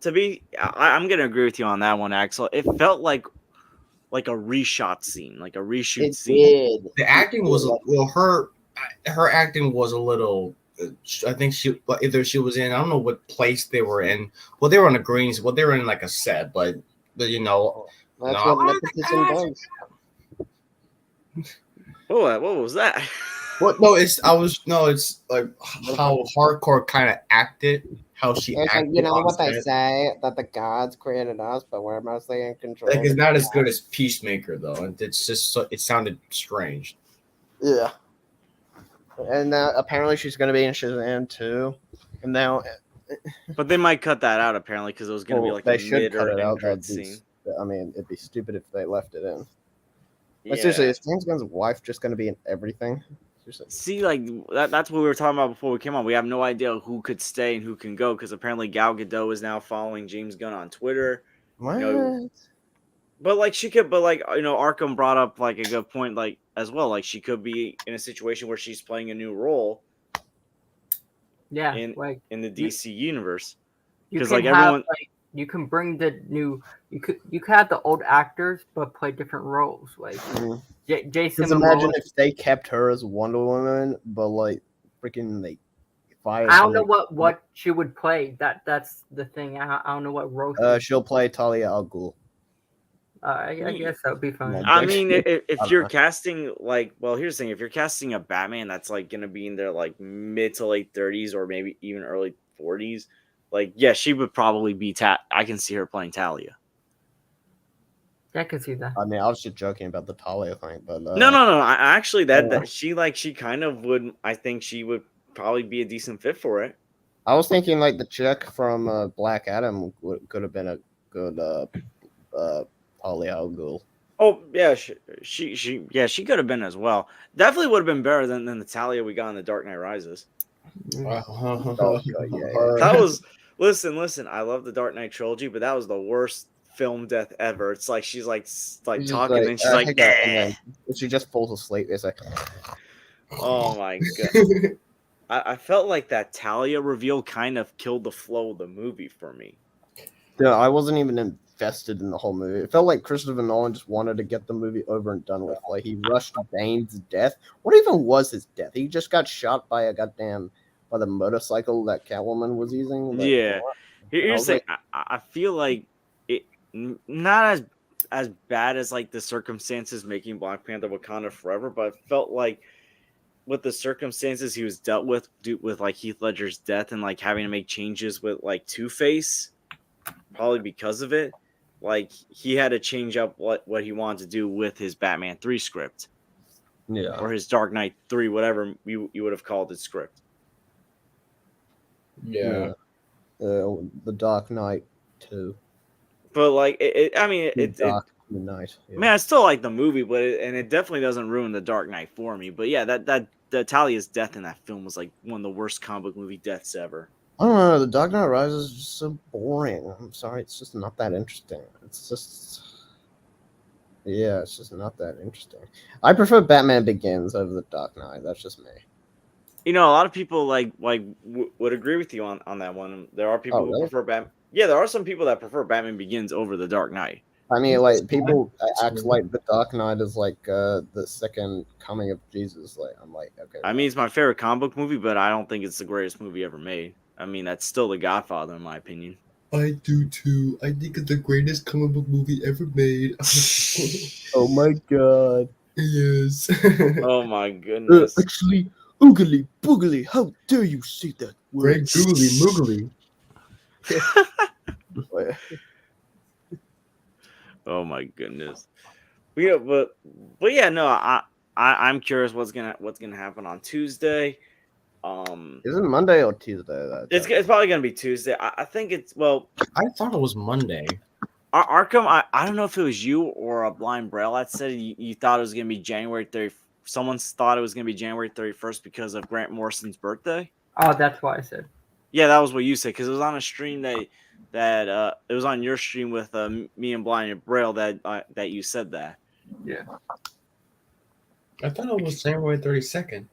to be. I'm gonna agree with you on that one, Axel. It felt like a reshot scene, like a reshoot It scene. did. The acting was Like, well, her acting was a little. I think she either she was in I don't know what place they were in. Well, they were on the greens. Well, they were in like a set, but you know, that's no, what nepotism does. What was that? what? No, it's I was no, it's like how Hardcore kind of acted, how she It's like, acted. you know on what they set. say, that the gods created us, but we're mostly in control. Like it's not as good as Peacemaker though, and it's just it sounded strange. Yeah. And apparently she's going to be in Shazam too. And now, But they might cut that out apparently because it was gonna be like they a should mid cut or it end out. credit scene. I mean, it'd be stupid if they left it in. Like, Yeah. seriously, is James Gunn's wife just going to be in everything? Seriously. See, like that's what we were talking about before we came on. We have no idea who could stay and who can go because apparently Gal Gadot is now following James Gunn on Twitter. What? know, But like she could, but like Arkham brought up like a good point, like as well. Like she could be in a situation where she's playing a new role Yeah, in like the DC universe. you 'Cause, can like, have everyone- like you can bring the new you could have the old actors but play different roles. Like Mhm. Jason Just imagine Momoa. if they kept her as Wonder Woman, but like freaking they fired. I don't her. know what she would play. That's the thing. I don't know what role. She'll play Talia al Ghul. I guess that would be fine. No, I mean, if don't you're know. casting like, well, here's the thing: if you're casting a Batman that's like gonna be in their like mid to late 30s or maybe even early 40s, like yeah, she would probably be I can see her playing Talia. I can see that. I mean, I was just joking about the Talia thing, but No. I actually yeah. that she kind of would. I think she would probably be a decent fit for it. I was thinking like the chick from Black Adam could have been a good Talia al Ghul. Oh yeah, she could have been as well. Definitely would have been better than the Talia we got in the Dark Knight Rises. Oh, God, yeah. That was listen. I love the Dark Knight trilogy, but that was the worst film death ever. It's like she's like She's talking, just and she's like, and then she just falls asleep. It's like, oh my god. I felt like that Talia reveal kind of killed the flow of the movie for me. yeah, I wasn't even invested in the whole movie. It felt like Christopher Nolan just wanted to get the movie over and done with. Like he rushed Bane's death. What even was his death? He just got shot by the motorcycle that Catwoman was using. Like, Yeah. what? Here's the thing. I feel like it not as bad as like the circumstances making Black Panther Wakanda Forever, but it felt like with the circumstances he was dealt with like Heath Ledger's death and like having to make changes with like Two-Face, probably because of it, like he had to change up what he wanted to do with his Batman 3 script. Yeah. Or his Dark Knight 3, whatever you would have called it script. Yeah. The Dark Knight 2. But like it Dark Knight. Yeah. Man, I still like the movie, but it definitely doesn't ruin the Dark Knight for me. But yeah, that Talia's death in that film was like one of the worst comic book movie deaths ever. I don't know. The Dark Knight Rises is just so boring. I'm sorry, it's just not that interesting. It's just not that interesting. I prefer Batman Begins over the Dark Knight. That's just me. You know, a lot of people would agree with you on that one. There are people who really? prefer Batman. Yeah, there are some people that prefer Batman Begins over the Dark Knight. I mean, like people That's act fine. like The Dark Knight is like the second coming of Jesus. Like I'm like, okay, I mean, it's my favorite comic book movie, but I don't think it's the greatest movie ever made. I mean, that's still The Godfather, in my opinion. I do too. I think it's the greatest comic book movie ever made. oh my god. Yes. Oh my goodness. Actually, oogly boogly, how dare you say that Great word? googly moogly. Oh my goodness. Yeah, but yeah, no, I'm curious what's gonna happen on Tuesday. Is it Monday or Tuesday? That It's probably gonna be Tuesday. I think it's I thought it was Monday. Arkham. I don't know if it was you or a blind braille that said you thought it was gonna be January 30. Someone's thought it was gonna be January 31st because of Grant Morrison's birthday. Oh, that's what I said. Yeah, that was what you said because it was on a stream that it was on your stream with me and blind and braille that you said that. Yeah. I thought it was January 32nd.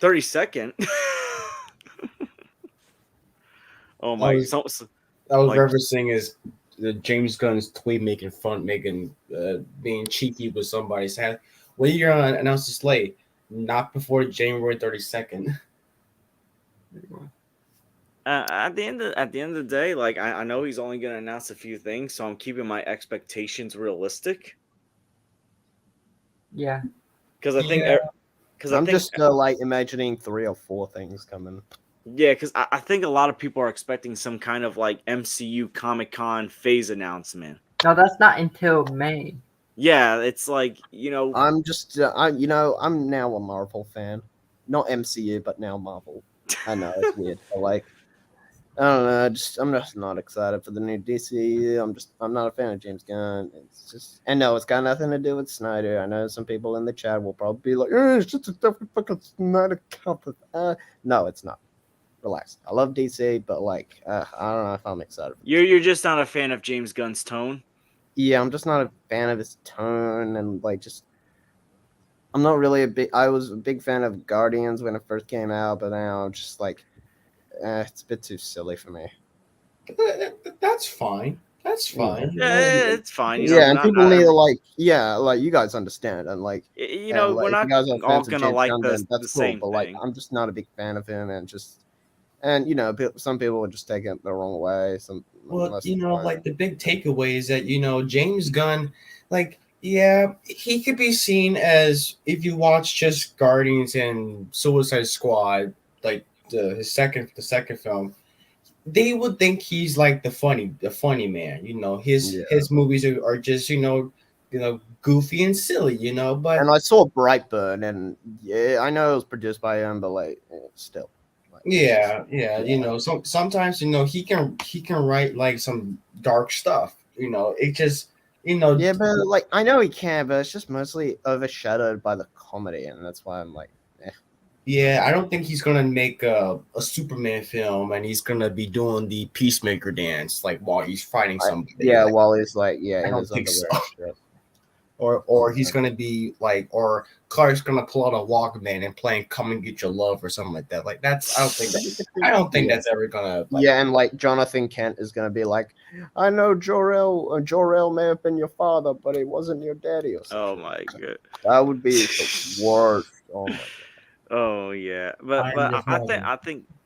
32nd. Oh my! I was like- referencing is the James Gunn's tweet making being cheeky with somebody saying, "When you're gonna announce the slate, not before January 32nd." At the end of the day, like I know he's only gonna announce a few things, so I'm keeping my expectations realistic. Yeah. Because I think, Yeah. because I'm just like imagining 3 or 4 things coming. yeah, because I think a lot of people are expecting some kind of like MCU Comic Con phase announcement. No, that's not until May. Yeah, it's like I'm just I'm now a Marvel fan, not MCU, but now Marvel. I know it's weird, but like I don't know. I'm just not excited for the new DCU. I'm not a fan of James Gunn. It's just and no, it's got nothing to do with Snyder. I know some people in the chat will probably be like, it's just a different fucking Snyder cut. No, it's not. Relax. I love DC, but like I don't know if I'm excited. You're just not a fan of James Gunn's tone. Yeah, I'm just not a fan of his tone and like just. I'm not really I was a big fan of Guardians when it first came out, but now I'm just like, it's a bit too silly for me. That's fine. That's fine. Yeah, it's fine. Yeah, and people need to like you guys understand and like we're like, not if you guys are all fans of gonna James like Gunn, then the that's cool. same But like, thing. I'm just not a big fan of him, and some people would just take it the wrong way. Well, like the big takeaway is that James Gunn, like, yeah, he could be seen as, if you watch just Guardians and Suicide Squad, like the second film, they would think he's like the funny man. His movies are just goofy and silly. But and I saw Brightburn, and yeah, I know it was produced by him, but like still. Yeah. Sometimes he can write like some dark stuff. It just Yeah, but like I know he can, but it's just mostly overshadowed by the comedy, and that's why I'm like, Yeah, I don't think he's gonna make a Superman film and he's gonna be doing the Peacemaker dance like while he's fighting somebody. While he's like, I in don't his think underwear. so. Or he's gonna be like, or Clark's gonna pull out a Walkman and playing "Come and Get Your Love" or something like that. Like that's I don't think that's ever gonna. And like Jonathan Kent is gonna be like, I know Jor-El may have been your father, but he wasn't your daddy or something. Oh my god, that would be the worst. Oh my god. Oh yeah, but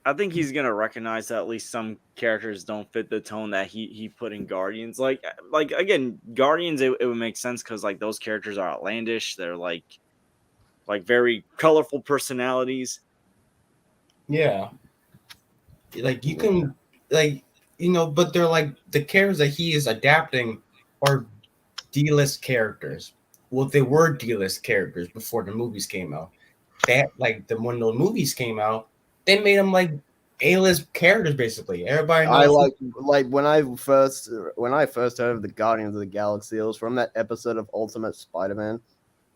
I think he's gonna recognize that at least some characters don't fit the tone that he put in Guardians. Like again, Guardians it would make sense because like those characters are outlandish. They're like very colorful personalities. Yeah, like you can but they're like the characters that he is adapting are D-list characters. Well, they were D-list characters before the movies came out. That when the movies came out, they made them like A-list characters basically. Everybody knows. I like when I first heard of the Guardians of the Galaxy, it was from that episode of Ultimate Spider-Man.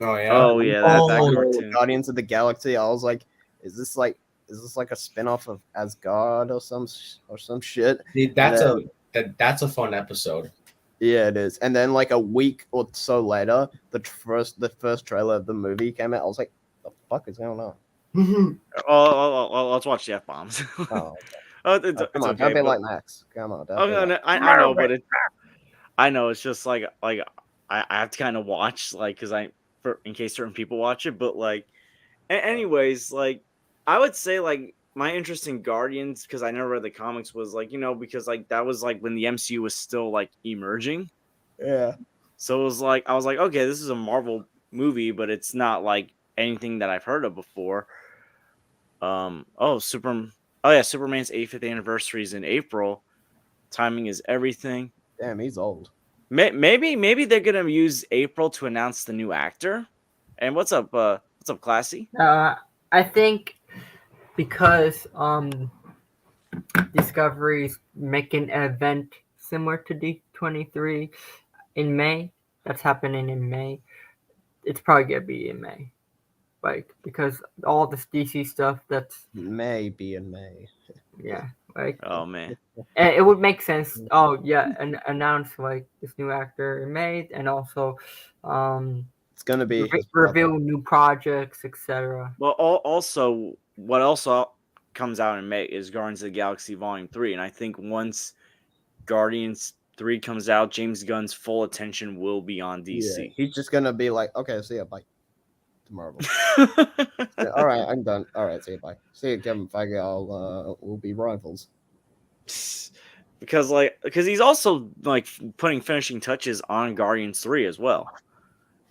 Oh yeah. Oh yeah, that cartoon. Guardians of the Galaxy. I was like, is this like a spin-off of Asgard or some shit? That's a fun episode. Yeah, it is. And then like a week or so later, the first trailer of the movie came out. I was like, the fuck is going on? Oh, let's watch the F-bombs. Oh, it's Come on, okay. don't be But, like Max. Come on, don't oh be no, like. no, I know, but I know it's just like I have to kind of watch like because for in case certain people watch it, but like anyways, like I would say like my interest in Guardians because I never read the comics was like because like that was like when the MCU was still like emerging. Yeah. So it was like I was like, okay, this is a Marvel movie, but it's not like anything that I've heard of before. Oh yeah, Superman's 85th anniversary is in April. Timing is everything. Damn, he's old. Maybe they're gonna use April to announce the new actor. And what's up, Classy? I think because Discovery's making an event similar to D23 in May. That's happening in May. It's probably gonna be in May, like because all this DC stuff. That's Maybe in May. yeah, like Oh man. and it would make sense. Oh yeah, and announce like this new actor in May, and also It's gonna be his reveal brother. new projects, etc. Well, also what also comes out in May is Guardians of the Galaxy Volume 3, and I think once Guardians 3 comes out, James Gunn's full attention will be on Yeah, DC. he's just gonna be like, okay, see ya, bye. Tomorrow. Yeah, all right, I'm done. All right, see you, bye. See you, Kevin Feige. We'll be rivals. because he's also like putting finishing touches on Guardians 3 as well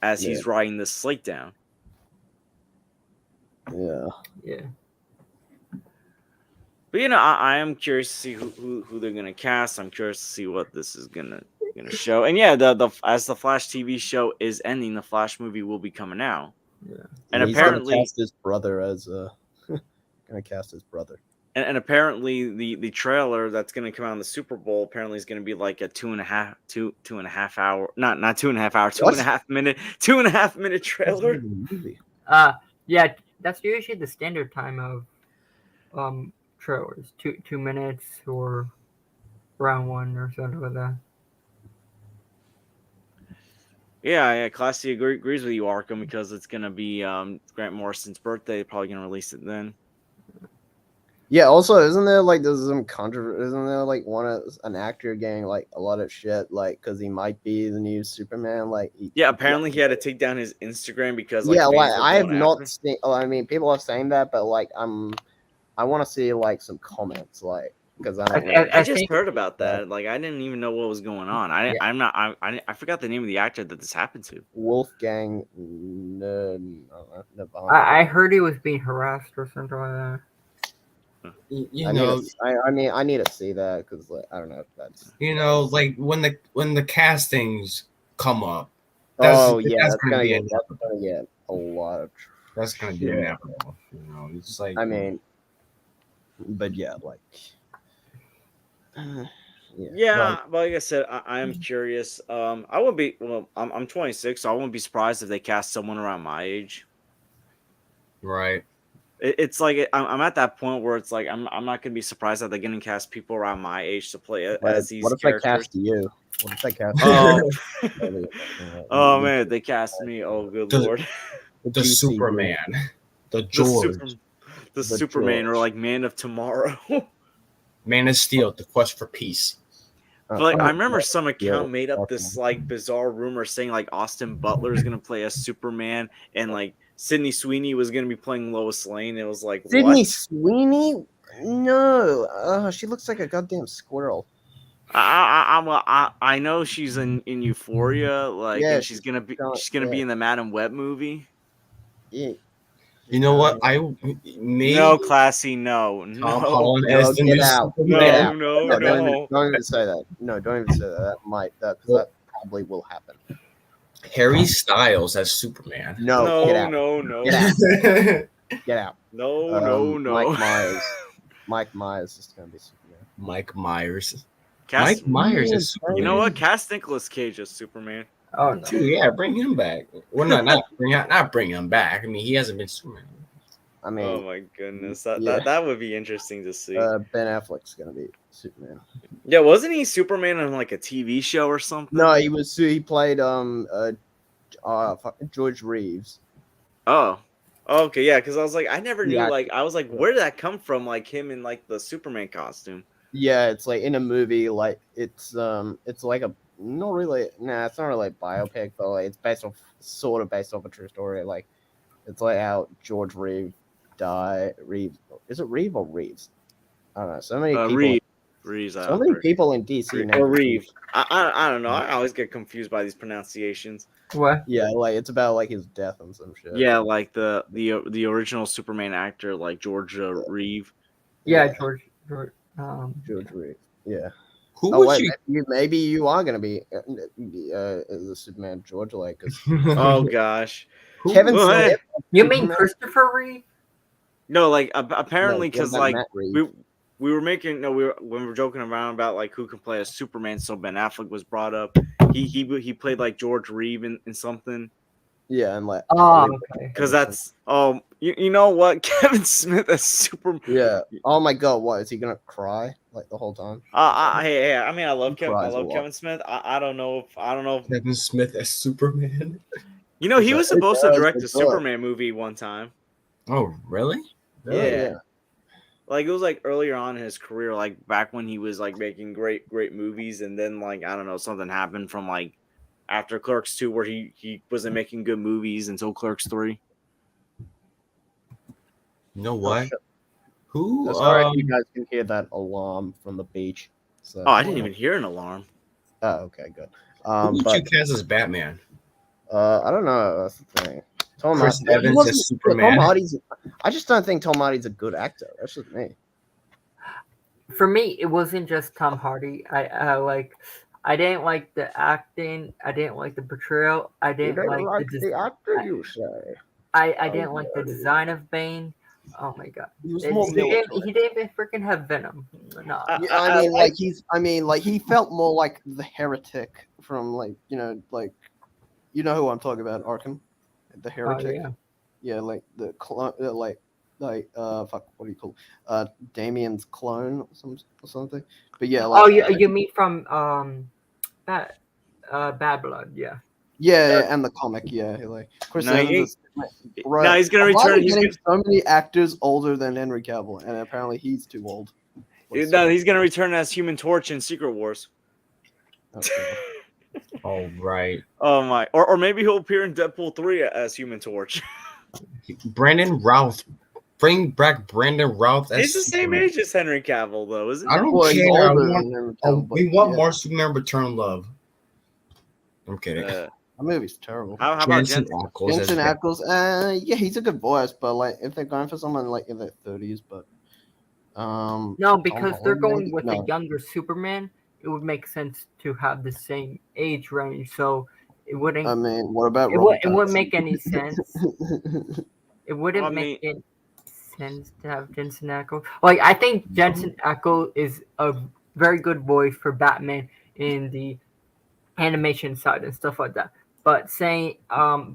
as Yeah. he's writing this slate down. Yeah. Yeah. But I am curious to see who they're gonna cast. I'm curious to see what this is gonna show. And yeah, the as the Flash TV show is ending, the Flash movie will be coming out. Yeah. And he's apparently gonna cast his brother as gonna cast his brother. and apparently the trailer that's gonna come out in the Super Bowl apparently is gonna be like a 2.5 hour not 2.5 hour, What? 2.5 minute trailer. Movie. Yeah, that's usually the standard time of trailers. 2 minutes or round one or something like that. Yeah, Classy agrees with you, Arkham, because it's gonna be Grant Morrison's birthday. They're probably gonna release it then. Yeah. Also, isn't there like there's some controversy? Isn't there like an actor getting like a lot of shit like because he might be the new Superman? Like Yeah, apparently he had to take down his Instagram because yeah, fans like were I have going not after him. seen. I mean, people are saying that, but like I want to see like some comments, like because I don't. Really I just think- heard about that. Like I didn't even know what was going on. I forgot the name of the actor that this happened to. Wolfgang. I heard he was being harassed or something like that. You know, I need to see that because like I don't know if that's. like when the castings come up. Oh yeah, that's that's gonna be gonna get a lot of. That's gonna be Yeah. inevitable. It's like I mean, but yeah, like. Yeah, but like I said, I am curious. I would be I'm 26, so I wouldn't be surprised if they cast someone around my age. right. It's like I'm at that point where it's like I'm not gonna be surprised that they're gonna cast people around my age to play as these What if characters. they cast you? What if they cast? Oh, oh man, if they cast me. Oh good The- lord, The Superman, the the, George, the Superman, or George. like Man of Tomorrow. Man of Steel, the quest for peace. But like, I remember some Yeah, account made up this like bizarre rumor saying like Austin Butler is gonna play a Superman and like Sydney Sweeney was gonna be playing Lois Lane. It was like Sydney what? Sweeney? No, she looks like a goddamn squirrel. I know she's in Euphoria, like, Yeah, and she's gonna be in the Madam Web movie. Yeah. You know what? Maybe No, Classy, no, Tom no, Holland No, as the get new out. Superman. Get out. no, No, no. don't even say that. No, don't even say that. That probably will happen. Harry Styles as Superman. No, get out. No, Get out. Get out. no. Mike Myers is gonna be Superman. Mike Myers. Cast, Mike Myers is Superman. you know what? Cast Nicolas Cage as Superman. Oh no. Dude, yeah, bring him back. Well, not bring him back. I mean, he hasn't been Superman. I mean, Oh my goodness, yeah. that would be interesting to see. Ben Affleck's gonna be Superman. Yeah, wasn't he Superman on like a TV show or something? No, he played George Reeves. Oh, Okay, yeah, because I was like, I never knew. Yeah. Like, I was like, where did that come from? Like him in like the Superman costume. Yeah, it's like in a movie, like it's like a not really, nah, it's not really a biopic, but like it's sort of based off a true story. Like it's like how George Reeves, is it Reeve or Reeves? I don't know. Reeves, So many people in DC or named Reeve. I don't know. I always get confused by these pronunciations. What? Yeah, like it's about like his death and some shit. Yeah, like the original Superman actor, like George Reeve. Yeah, Yeah. George. George Reeves. Yeah. Who Oh would wait, you? maybe you are gonna be the Superman George, like because Oh gosh. Kevin Who? Well, Smith. You mean Superman? Christopher Reeve? No, like No, apparently, what because about like Matt Reeves? we were making no, when we were joking around about like who can play a Superman. So Ben Affleck was brought up. He played like George Reeve in something. Yeah, and like Oh, okay. Because that's you know what, Kevin Smith as Superman. yeah. Oh my god, what is he gonna cry like the whole time? Hey, I mean, I He cries a lot. Kevin Smith. I don't know if Kevin Smith as Superman. you know he It's was like, supposed to "Hey, direct guys, a what's up?" Superman movie one time. Oh, really? Really? Yeah. Yeah. Like it was like earlier on in his career, like back when he was like making great movies, and then like I don't know, something happened from like after Clerks 2 where he wasn't making good movies until Clerks 3. You know Oh, what? shit. Who? Sorry, if you guys can hear that alarm from the beach. So. Oh, I didn't even hear an alarm. Oh, okay, good. Who would But you cast as Batman? I don't know. That's the thing. Chris He Evans wasn't- as Superman? Tom Hardy's. I just don't think Tom Hardy's a good actor. That's just me. For me, it wasn't just Tom Hardy. I didn't like the acting. I didn't like the portrayal. I didn't like the actor, you say? I Oh, didn't like the yeah. design of Bane. Oh my god. He was He more didn't, military. he didn't even freaking have Venom. No. Yeah, I mean, like he felt more like the heretic from like you know who I'm talking about, Arkham, the Oh, heretic. yeah. Yeah, like the clone, fuck, what do you call Damien's clone or something. But yeah, like Oh, you mean from Bad Bad Blood? Yeah. yeah, and the comic, yeah, like Chris No, he Evans. ain't. Is, bro, No, he's gonna why are return. they He's getting gonna, so many actors older than Henry Cavill, and apparently he's too old. no, he's gonna return as Human Torch in Secret Wars. Okay. Oh, right. Oh my, or maybe he'll appear in Deadpool 3 as Human Torch. Brandon Routh. Bring back Brandon Routh as He's the same Superman. age as Henry Cavill, though, isn't I he? don't Well, he's care. I older want, than Henry Cavill, we but want yeah. more Superman Return love. I'm kidding. That movie's terrible. How about Jensen Jensen? Ackles as Jensen Batman. Ackles, yeah, he's a good voice, but like if they're going for someone like in their 30s, but No, because Tom they're Holland, going maybe? with No. a younger Superman. It would make sense to have the same age range, so it wouldn't. I mean, what about It Robert wouldn't Pattinson? make any sense. It wouldn't Well, I make mean- any sense to have Jensen Ackles. Like I think Jensen Ackles is a very good voice for Batman in the animation side and stuff like that. But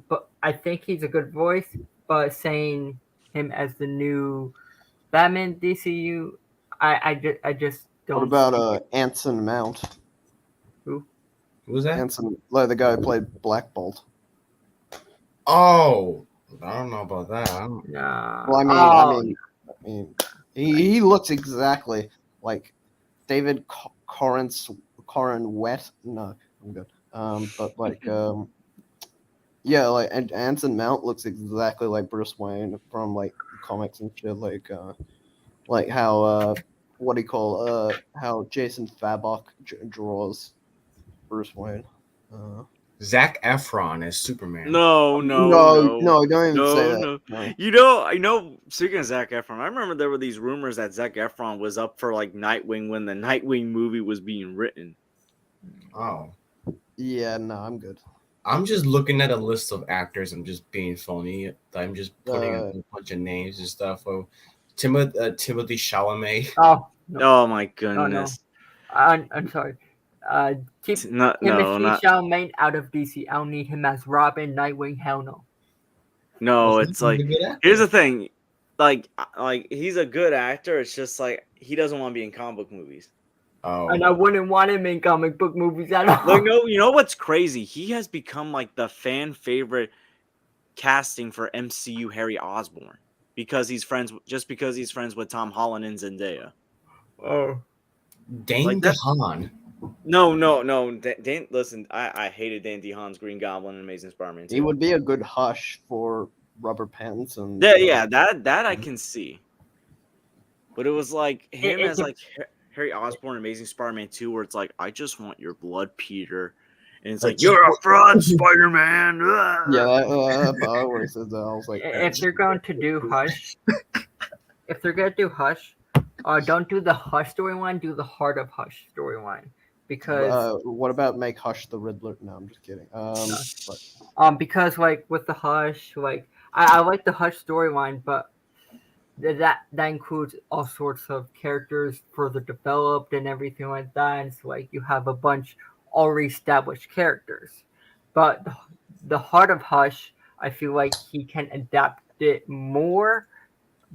but I think he's a good voice. But saying him as the new Batman DCU, I just don't. What about see it. Anson Mount? Who was that? Anson, like the guy who played Black Bolt. Oh, I don't know about that. I don't, Nah. Well, I mean, he looks exactly like David Corin Wet. No, I'm good. But like, yeah, like and Anson Mount looks exactly like Bruce Wayne from like comics and shit. Like how what do you call how Jason Fabok draws Bruce Wayne. Zac Efron as Superman. No, No, don't even say that. no. No. I know. Speaking of Zac Efron, I remember there were these rumors that Zac Efron was up for like Nightwing when the Nightwing movie was being written. Oh. Yeah, no, I'm good. I'm just looking at a list of actors. I'm just being phony. I'm just putting a bunch of names and stuff. Oh, Timothy Chalamet. Oh no, Oh my goodness! I'm sorry. Keep No, Timothy Chalamet out of DC. I don't need him as Robin, Nightwing. Hell no. no. He's It's a like good actor. here's the thing, like he's a good actor. It's just like he doesn't want to be in comic book movies. Oh, And I wouldn't want him in comic book movies at all. Like no, you know what's crazy? He has become like the fan favorite casting for MCU Harry Osborn because he's friends with Tom Holland and Zendaya. Oh, Dane Like that- DeHaan. No. Listen, I hated Dan DeHaan's Green Goblin and Amazing Spider-Man 2. He would be a good Hush for Rubber Pants and Yeah, that I can see. But it was like him It- as it- like Harry Osborn, Amazing Spider-Man 2, where it's like, I just want your blood, Peter. And it's Like, like, you're a fraud, Spider-Man. yeah, that part where he says that, I was like, if they're going to do Hush, don't do the Hush storyline. Do the Heart of Hush storyline, because what about make Hush the Riddler? No, I'm just kidding. because like with the Hush, like I like the Hush storyline, but that includes all sorts of characters further developed and everything like that. And so like you have a bunch already established characters, but the Heart of Hush, I feel like he can adapt it more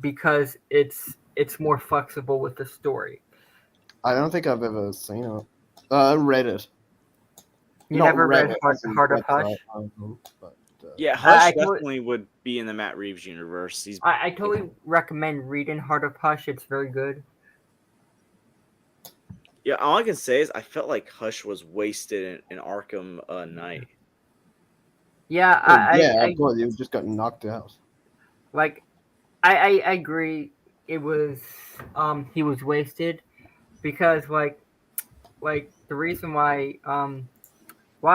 because it's more flexible with the story. I don't think I've ever seen it. Read it. You Not never read it, Heart, as in Heart of website, Hush? but, Yeah, Hush I totally- definitely would be in the Matt Reeves universe. He's I totally recommend reading Heart of Hush. It's very good. Yeah, all I can say is I felt like Hush was wasted in Arkham Knight. Yeah, of course, you just got knocked out. like I agree. It was he was wasted because like the reason why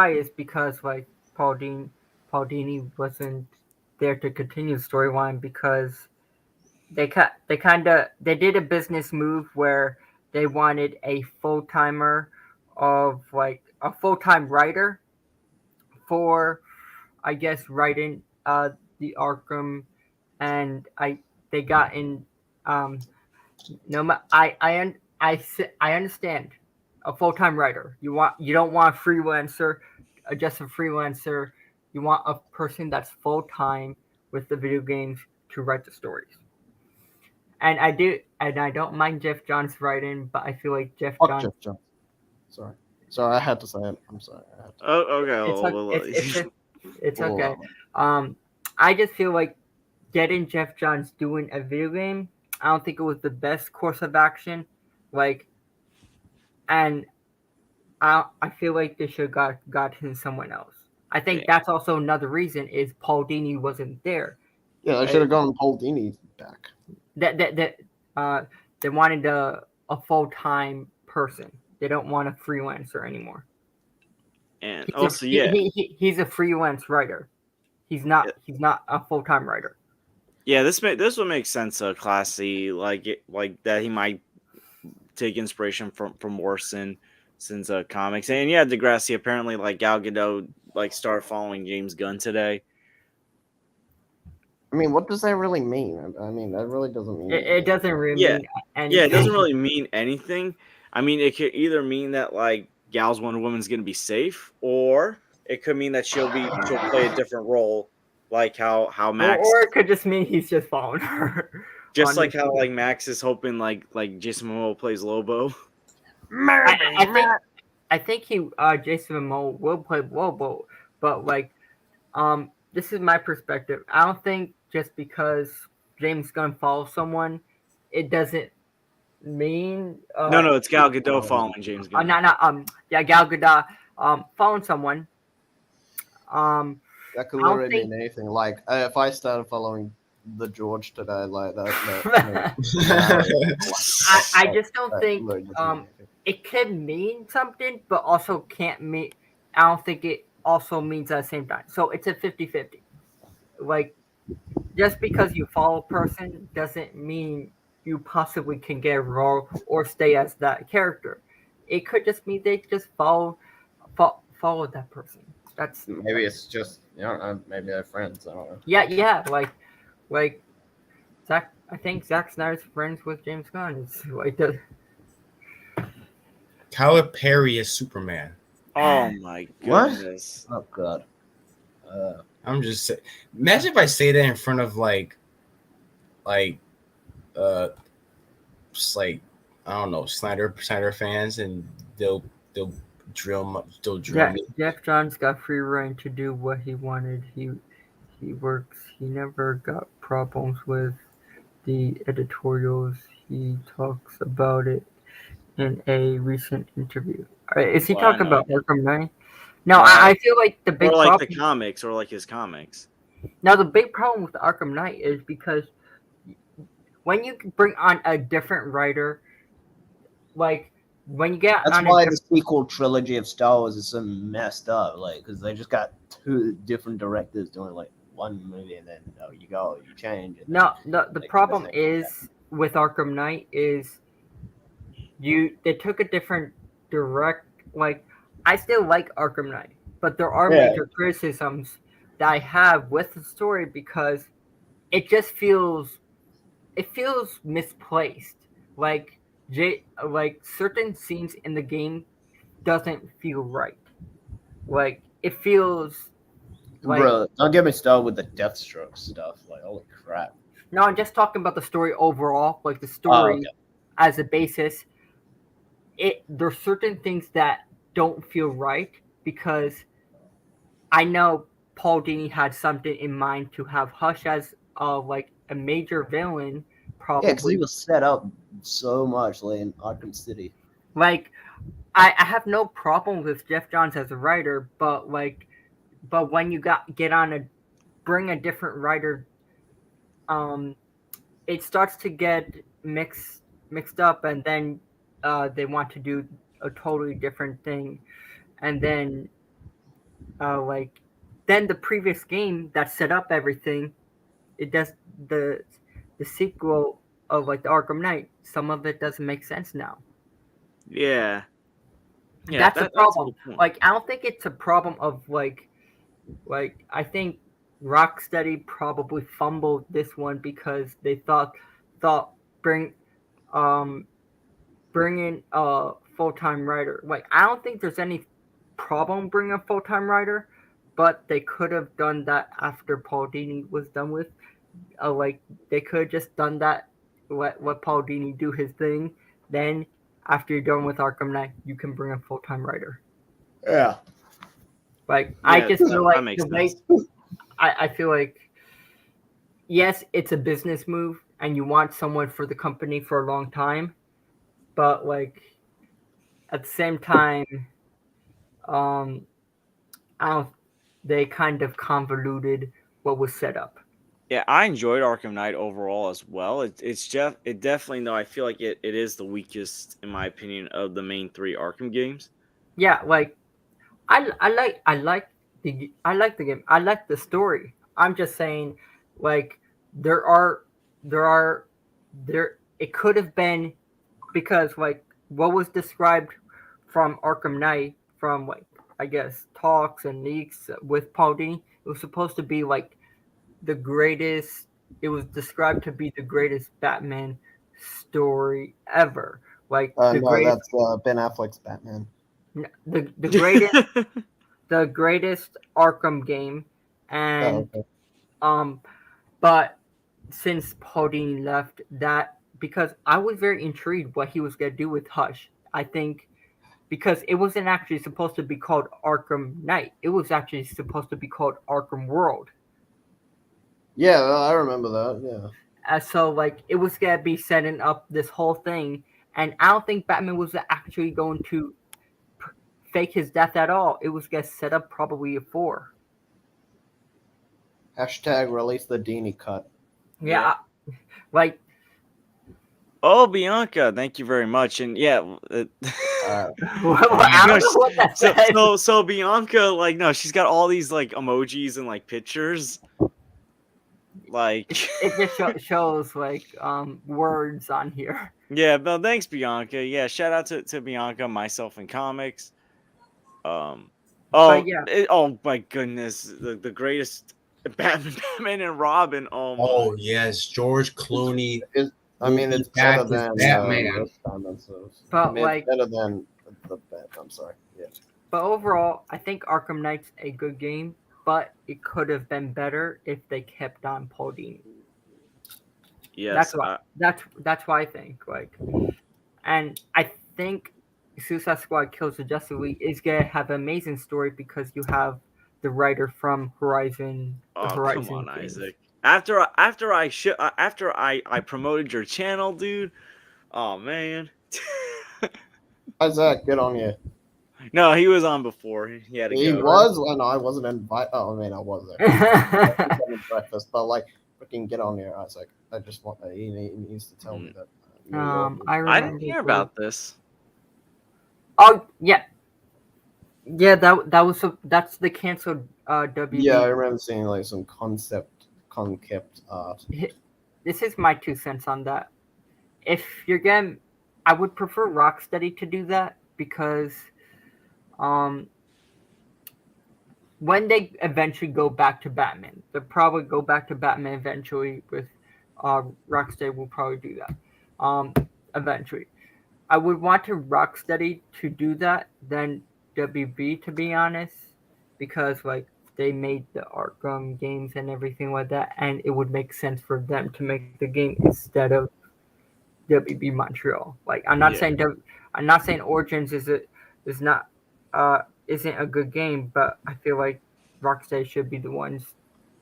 is because like Paul Dini wasn't there to continue the storyline because they did a business move where they wanted a full-timer of like a full-time writer for, I guess, writing the Arkham, and they got in no I understand a full-time writer. You don't want a freelancer, just a freelancer. You want a person that's full-time with the video games to write the stories. And I don't mind Jeff Johns writing, but I feel like Jeff Fuck Johns. Jeff Jones. Sorry, I had to say it. I'm sorry. I had to. Oh, okay. It's okay. I just feel like getting Jeff Johns doing a video game, I don't think it was the best course of action. Like, and I feel like they should have got him someone else. I think that's also another reason is Paul Dini wasn't there. Yeah, I should have gone Paul Dini back. They wanted a full-time person. They don't want a freelancer anymore. And He's also, he's a freelance writer. He's not a full-time writer. Yeah, this would make sense. Classy, like that he might take inspiration from Morrison's comics, and yeah, Degrassi apparently like Gal Gadot like started following James Gunn today. I mean, what does that really mean? I mean, that really doesn't mean. It doesn't really mean anything. Yeah, it doesn't really mean anything. I mean, it could either mean that like Gal's Wonder Woman's gonna be safe, or it could mean that she'll play a different role, like how Max, or it could just mean he's just following her. just like how like Max is hoping like Jason Momoa plays Lobo. I think Jason Momoa will play Lobo, but like this is my perspective. I don't think just because James Gunn follows someone, it doesn't mean No, it's Gal Gadot following James Gunn. Gal Gadot following someone. That could literally mean anything. Like if I started following the George today, like that. I just don't think it could mean something, but also can't mean. I don't think it also means at the same time. So it's a 50-50. Like, just because you follow a person doesn't mean you possibly can get a role or stay as that character. It could just mean they just follow that person. That's maybe it's just maybe they're friends. I don't know. Yeah. Like Zach. I think Zack Snyder's friends with James Gunn. It's like the. Tyler Perry is Superman. Oh my goodness! Oh god. I'm just saying. Imagine if I say that in front of just like I don't know Snyder fans, and they'll drill me. Jeff Johns got free reign to do what he wanted. He he works. He never got problems with the editorials. He talks about it in a recent interview. Is he Well, I talking know. about Arkham Knight? No, No, I feel like the or big like the problem. comics, or like his comics. Now the big problem with Arkham Knight is because when you bring on a different writer, like when you get That's on a why the different, sequel trilogy of Star Wars is so messed up. Like, because they just got two different directors doing like one movie, and then you change. And then, no, the like, problem that's is with Arkham Knight is they took a different direct, like I still like Arkham Knight, but there are Yeah. major criticisms that I have with the story because it just feels misplaced. Like like certain scenes in the game doesn't feel right. Like it feels like Bro, don't get me started with the Deathstroke stuff. Like, holy crap. no, I'm just talking about the story overall, like the Oh, story as a basis. There's certain things that don't feel right because I know Paul Dini had something in mind to have Hush as like a major villain, yeah, because he probably. was set up so much like in Arkham City. Like I have no problem with Jeff Johns as a writer, but when you get on a bring a different writer, um, it starts to get mixed up, and then they want to do a totally different thing, and then like then the previous game that set up everything, it does the sequel of like the Arkham Knight. Some of it doesn't make sense now. Yeah, yeah, That's a that's a problem. good point. Like I don't think it's a problem of like I think Rocksteady probably fumbled this one because they thought bring um bring in a full-time writer. Like I don't think there's any problem bringing a full-time writer, but they could have done that after Paul Dini was done with. Like they could have just done that. Let Paul Dini do his thing. Then after you're done with Arkham Knight, you can bring a full-time writer. Yeah. Like I Yeah, just feel like that makes the way sense. I feel like yes, it's a business move and you want someone for the company for a long time, but like at the same time, um, I don't. They kind of convoluted what was set up. Yeah, I enjoyed Arkham Knight overall as well. It definitely though I feel like it is the weakest in my opinion of the main three Arkham games. Yeah, like I like the game. I like the story. I'm just saying, like there are there are there. It could have been because like what was described from Arkham Knight from like I guess talks and leaks with Paul Dini. It was supposed to be like the greatest. It was described to be the greatest Batman story ever. Like the No, greatest, that's Ben Affleck's Batman. the greatest, the greatest Arkham game, Oh, and okay. um, but since Paul Dini left, that because I was very intrigued what he was gonna do with Hush. I think because it wasn't actually supposed to be called Arkham Knight. It was actually supposed to be called Arkham World. Yeah, I remember that. Yeah. So like it was gonna be setting up this whole thing, and I don't think Batman was actually going to fake his death at all. It was gonna set up probably a 4. Hashtag release the Dini cut. Yeah, like Oh, Bianca, thank you very much. And yeah, Uh, I don't know what that said. so Bianca, like, no, she's got all these like emojis and like pictures. Like, It just shows like words on here. yeah, no, thanks, Bianca. Yeah, shout out to Bianca, myself in comics. But yeah, Oh my goodness, the greatest Batman and Robin. Oh my. Oh yes, George Clooney. I will mean, be it's back better as than Batman. most Batman shows. But, I mean, like- it's better than the Bat. I'm sorry. Yeah. but overall, I think Arkham Knight's a good game, but it could have been better if they kept on Paul Dini. Yes, That's why. That's why I think like, and I think Suicide Squad Kills the Justice League is gonna have an amazing story because you have the writer from Horizon. The Oh, Horizon come on, games. Isaac. After I promoted your channel, dude. Oh man. Isaac, get on you. No, he was on before. He had to He go. was. Well, no, I wasn't invited. Oh, I mean, I was there. I was having breakfast, but like, freaking get on here, Isaac. I just want. He needs to tell me that. New York is- I I remember. didn't hear about this. Oh yeah, yeah. That's the canceled WB. Yeah, I remember seeing like some concept art. This is my 2 cents on that. If you're getting, I would prefer Rocksteady to do that because, um, when they eventually go back to Batman, they'll probably go back to Batman eventually. With, Rocksteady will probably do that, eventually. I would want to Rocksteady to do that than WB, to be honest, because like they made the Arkham games and everything like that, and it would make sense for them to make the game instead of WB Montreal. Like Yeah. I'm not saying Origins is not isn't a good game, but I feel like Rocksteady should be the ones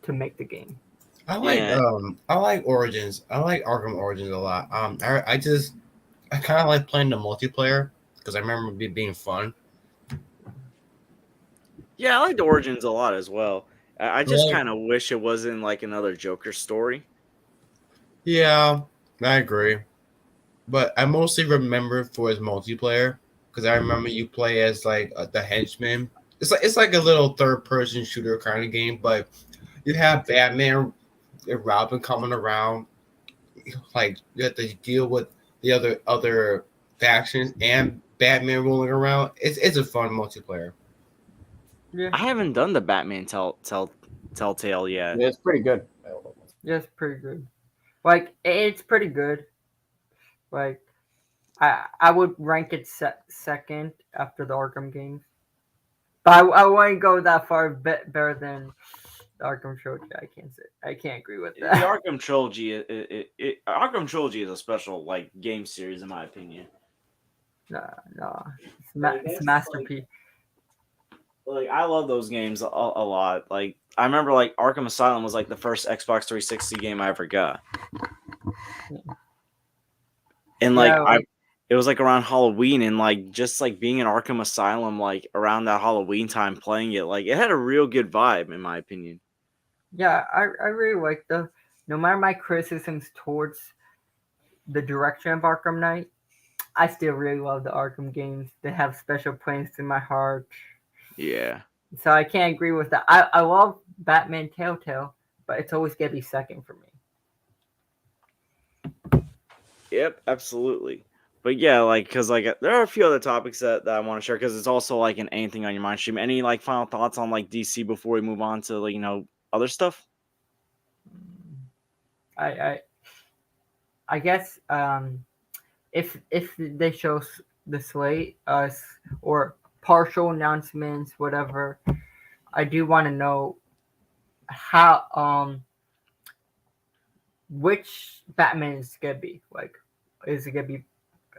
to make the game. Yeah. I like Origins. I like Arkham Origins a lot. I kind of like playing the multiplayer because I remember it being fun. Yeah, I liked Origins a lot as well. I just Like- kind of wish it wasn't like another Joker story. Yeah, I agree. But I mostly remember for his multiplayer because I remember you play as like the henchman. It's like a little third person shooter kind of game, but you have Batman and Robin coming around. Like you have to deal with the other factions and Batman rolling around. It's a fun multiplayer. Yeah, I haven't done the Batman Telltale yet. Yeah, it's pretty good. yeah, it's pretty good. Like it's pretty good. Like I would rank it second after the Arkham games. But I wouldn't go that far better than the Arkham trilogy. I can't agree with The that. Arkham trilogy, Arkham trilogy is a special like game series in my opinion. No, it's, Like, it's that's a masterpiece. Like I love those games a lot. Like I remember like Arkham Asylum was like the first Xbox 360 game I ever got. And like Yeah, it was like around Halloween and like just like being in Arkham Asylum like around that Halloween time playing it, like it had a real good vibe in my opinion. yeah, I really like no matter my criticisms towards the direction of Arkham Knight, I still really love the Arkham games. They have special place in my heart. Yeah. So I can't agree with that. I love Batman Telltale, but it's always gonna be second for me. Yep, absolutely. But yeah, like because like there are a few other topics that I want to share because it's also like an anything on your mind stream. Any like final thoughts on like DC before we move on to like other stuff? I I guess if they show the slate or partial announcements, whatever, I do want to know how which Batman is gonna be. Like, is it gonna be?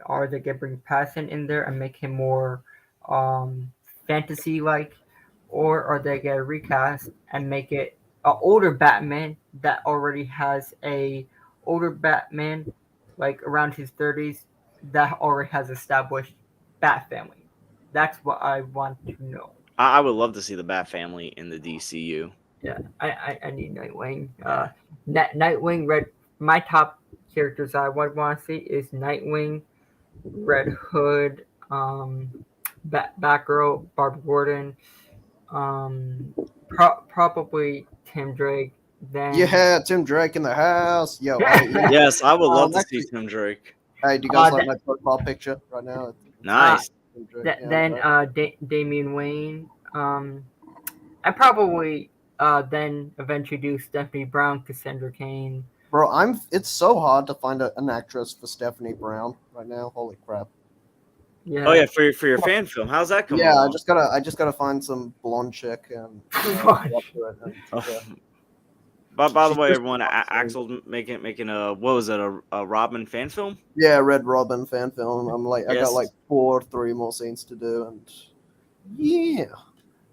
Are they gonna bring Pattinson in there and make him more fantasy like, or are they gonna recast and make it an older Batman that already has a older Batman, like around his 30s, that already has established Bat family? That's what I want to know. I would love to see the Bat family in the DCU. Yeah, I need Nightwing. Nightwing, Red. My top characters I would want to see is Nightwing, Red Hood, Batgirl, Barbara Gordon, probably Tim Drake. Then Yeah, Tim Drake in the house. Yo, Yes, I would love to see actually, Tim Drake. hey, do you guys like that- my profile picture right now? Nice. Tim Drake, yeah, then right. Damian Wayne. I probably then eventually do Stephanie Brown, Cassandra Cain. Bro, it's so hard to find an actress for Stephanie Brown right now. Holy crap. Yeah. Oh yeah, for your fan film, how's that coming Yeah, along? I just gotta find some blonde chick and Blonde. go up to it and, Oh, yeah. But by the She's way, just everyone, awesome. Axel's making a what was it a Robin fan film? Yeah, Red Robin fan film. I got Yes. like 4 or 3 more scenes to do, and yeah,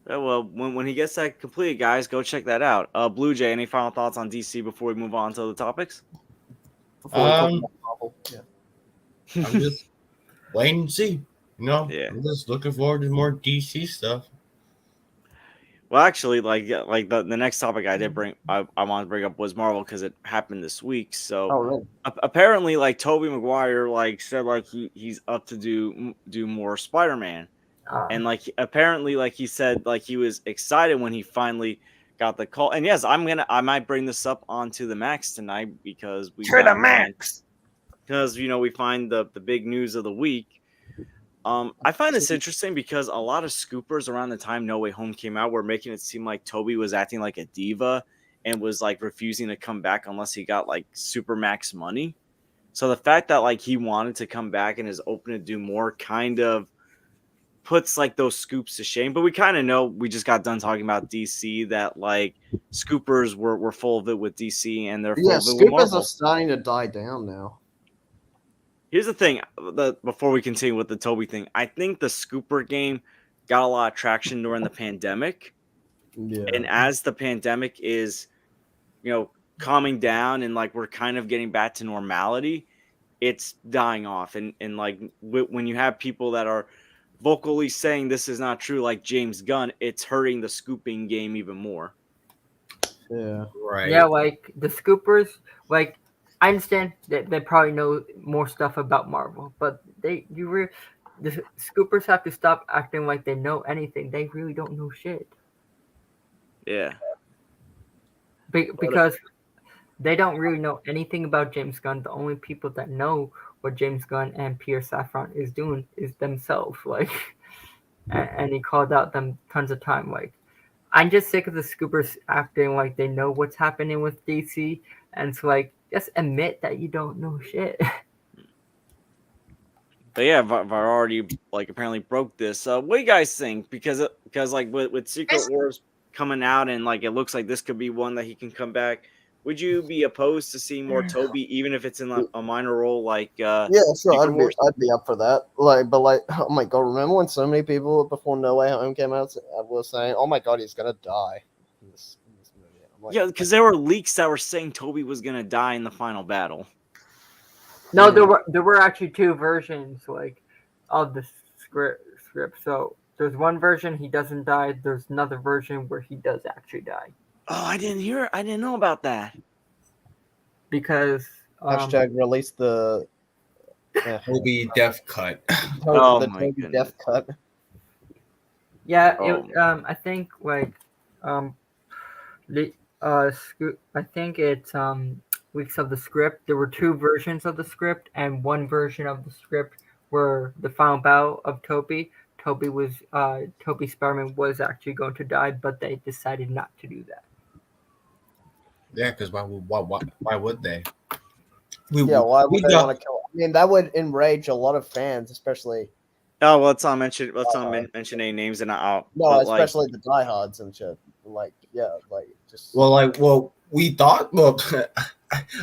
Well, when he gets that completed, guys, go check that out. Blue Jay, any final thoughts on DC before we move on to the topics? Before we talk Um, about Marvel. Yeah. I'm just waiting and see. Yeah. I'm just looking forward to more DC stuff. Well, actually, like the next topic I did bring, I wanted to bring up was Marvel because it happened this week. So Oh, really? apparently, like Tobey Maguire, like said, like he's up to do more Spider-Man, and like apparently, like he said, like he was excited when he finally got the call. And yes, I might bring this up onto the Max tonight because we To the got max. because we find the big news of the week. I find this interesting because a lot of scoopers around the time No Way Home came out were making it seem like Toby was acting like a diva and was like refusing to come back unless he got like super max money. So the fact that like he wanted to come back and is open to do more kind of puts like those scoops to shame. But we kind of know, we just got done talking about DC, that like scoopers were full of it with DC and they're full Yeah, of it with scoopers Marvel. are starting to die down now. Here's the thing, before we continue with the Toby thing, I think the scooper game got a lot of traction during the pandemic. Yeah. And as the pandemic is, calming down and like we're kind of getting back to normality, it's dying off. And like when you have people that are vocally saying this is not true, like James Gunn, it's hurting the scooping game even more. Yeah. Right. Yeah, like the scoopers, like I understand that they probably know more stuff about Marvel, but the scoopers have to stop acting like they know anything. They really don't know shit. Yeah. Because they don't really know anything about James Gunn. The only people that know what James Gunn and Peter Safran is doing is themselves. Like, and he called out them tons of time. Like, I'm just sick of the scoopers acting like they know what's happening with DC, and it's like just admit that you don't know shit. But yeah, Variety like apparently broke this. What do you guys think? Because like with Secret Wars coming out and like it looks like this could be one that he can come back. Would you be opposed to seeing more Toby, even if it's in a minor role like Yeah, sure. Secret Wars? I'd be up for that. Like, but like, oh my god, remember when so many people before No Way Home came out were saying, "Oh my god, he's gonna die in this movie." I'm like, Yeah, because there were leaks that were saying Toby was gonna die in the final battle. No, there were actually two versions like of the script. So there's one version he doesn't die. There's another version where he does actually die. Oh, I didn't know about that. Because hashtag release the Toby Death Cut. Oh the my Toby goodness. death cut. yeah, Oh. I think like I think it's weeks of the script. There were two versions of the script, and one version of the script where the final battle of Toby Spider-Man was actually going to die, but they decided not to do that. Yeah, because why would they? Why would they got- want to kill? I mean, that would enrage a lot of fans, especially Oh, well, let's not mention any names and I'll. especially the diehards and shit. Like, yeah, like just we thought. Well,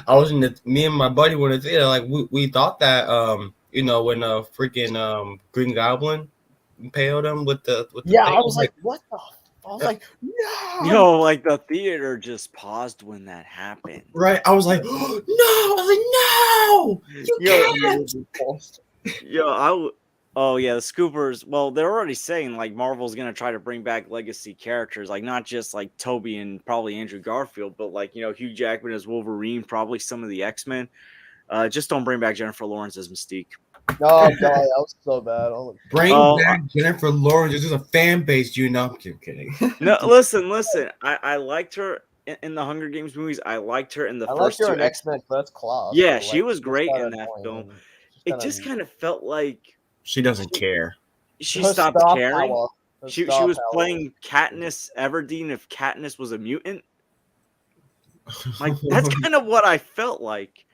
I was me and my buddy were in the theater. Like, we thought that when freaking Green Goblin impaled him with the yeah. thing, I was like, what the? I was like, no. Like the theater just paused when that happened. right. I was like, no. I was like, no. Oh yeah, the Scoopers. Well, they're already saying like Marvel's gonna try to bring back legacy characters, like not just like Toby and probably Andrew Garfield, but like Hugh Jackman as Wolverine, probably some of the X-Men. Just don't bring back Jennifer Lawrence as Mystique. Oh god, that was so bad. Bring back Jennifer Lawrence. There's a fan base, I'm kidding. No, listen. I liked her in the Hunger Games movies. I liked her in the first two X-Men First Class. Yeah, she was great in that film. It just kind of felt like she doesn't care. She stopped caring. She was playing Katniss Everdeen if Katniss was a mutant. Like that's kind of what I felt like.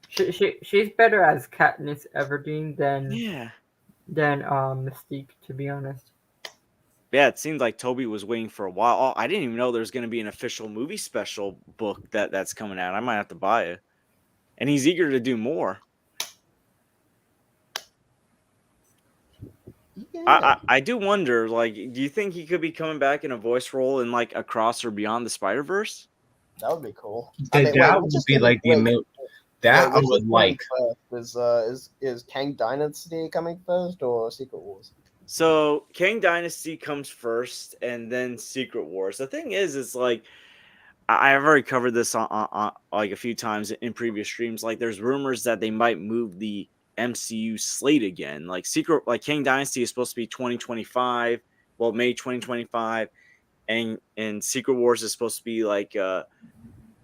She's better as Katniss Everdeen than Mystique, to be honest. Yeah, it seemed like Toby was waiting for a while. Oh, I didn't even know there's going to be an official movie special book that's coming out. I might have to buy it. And he's eager to do more. Yeah, I do wonder, like, do you think he could be coming back in a voice role in like Across or Beyond the Spider-Verse? that would be cool. I mean, wait, That which would is be gonna like wait, that I which is would coming like. first? Is Kang Dynasty coming first or Secret Wars? So Kang Dynasty comes first, and then Secret Wars. The thing is like I've already covered this on like a few times in previous streams. Like, there's rumors that they might move the MCU slate again. Like King Dynasty is supposed to be 2025, well, May 2025, and Secret Wars is supposed to be like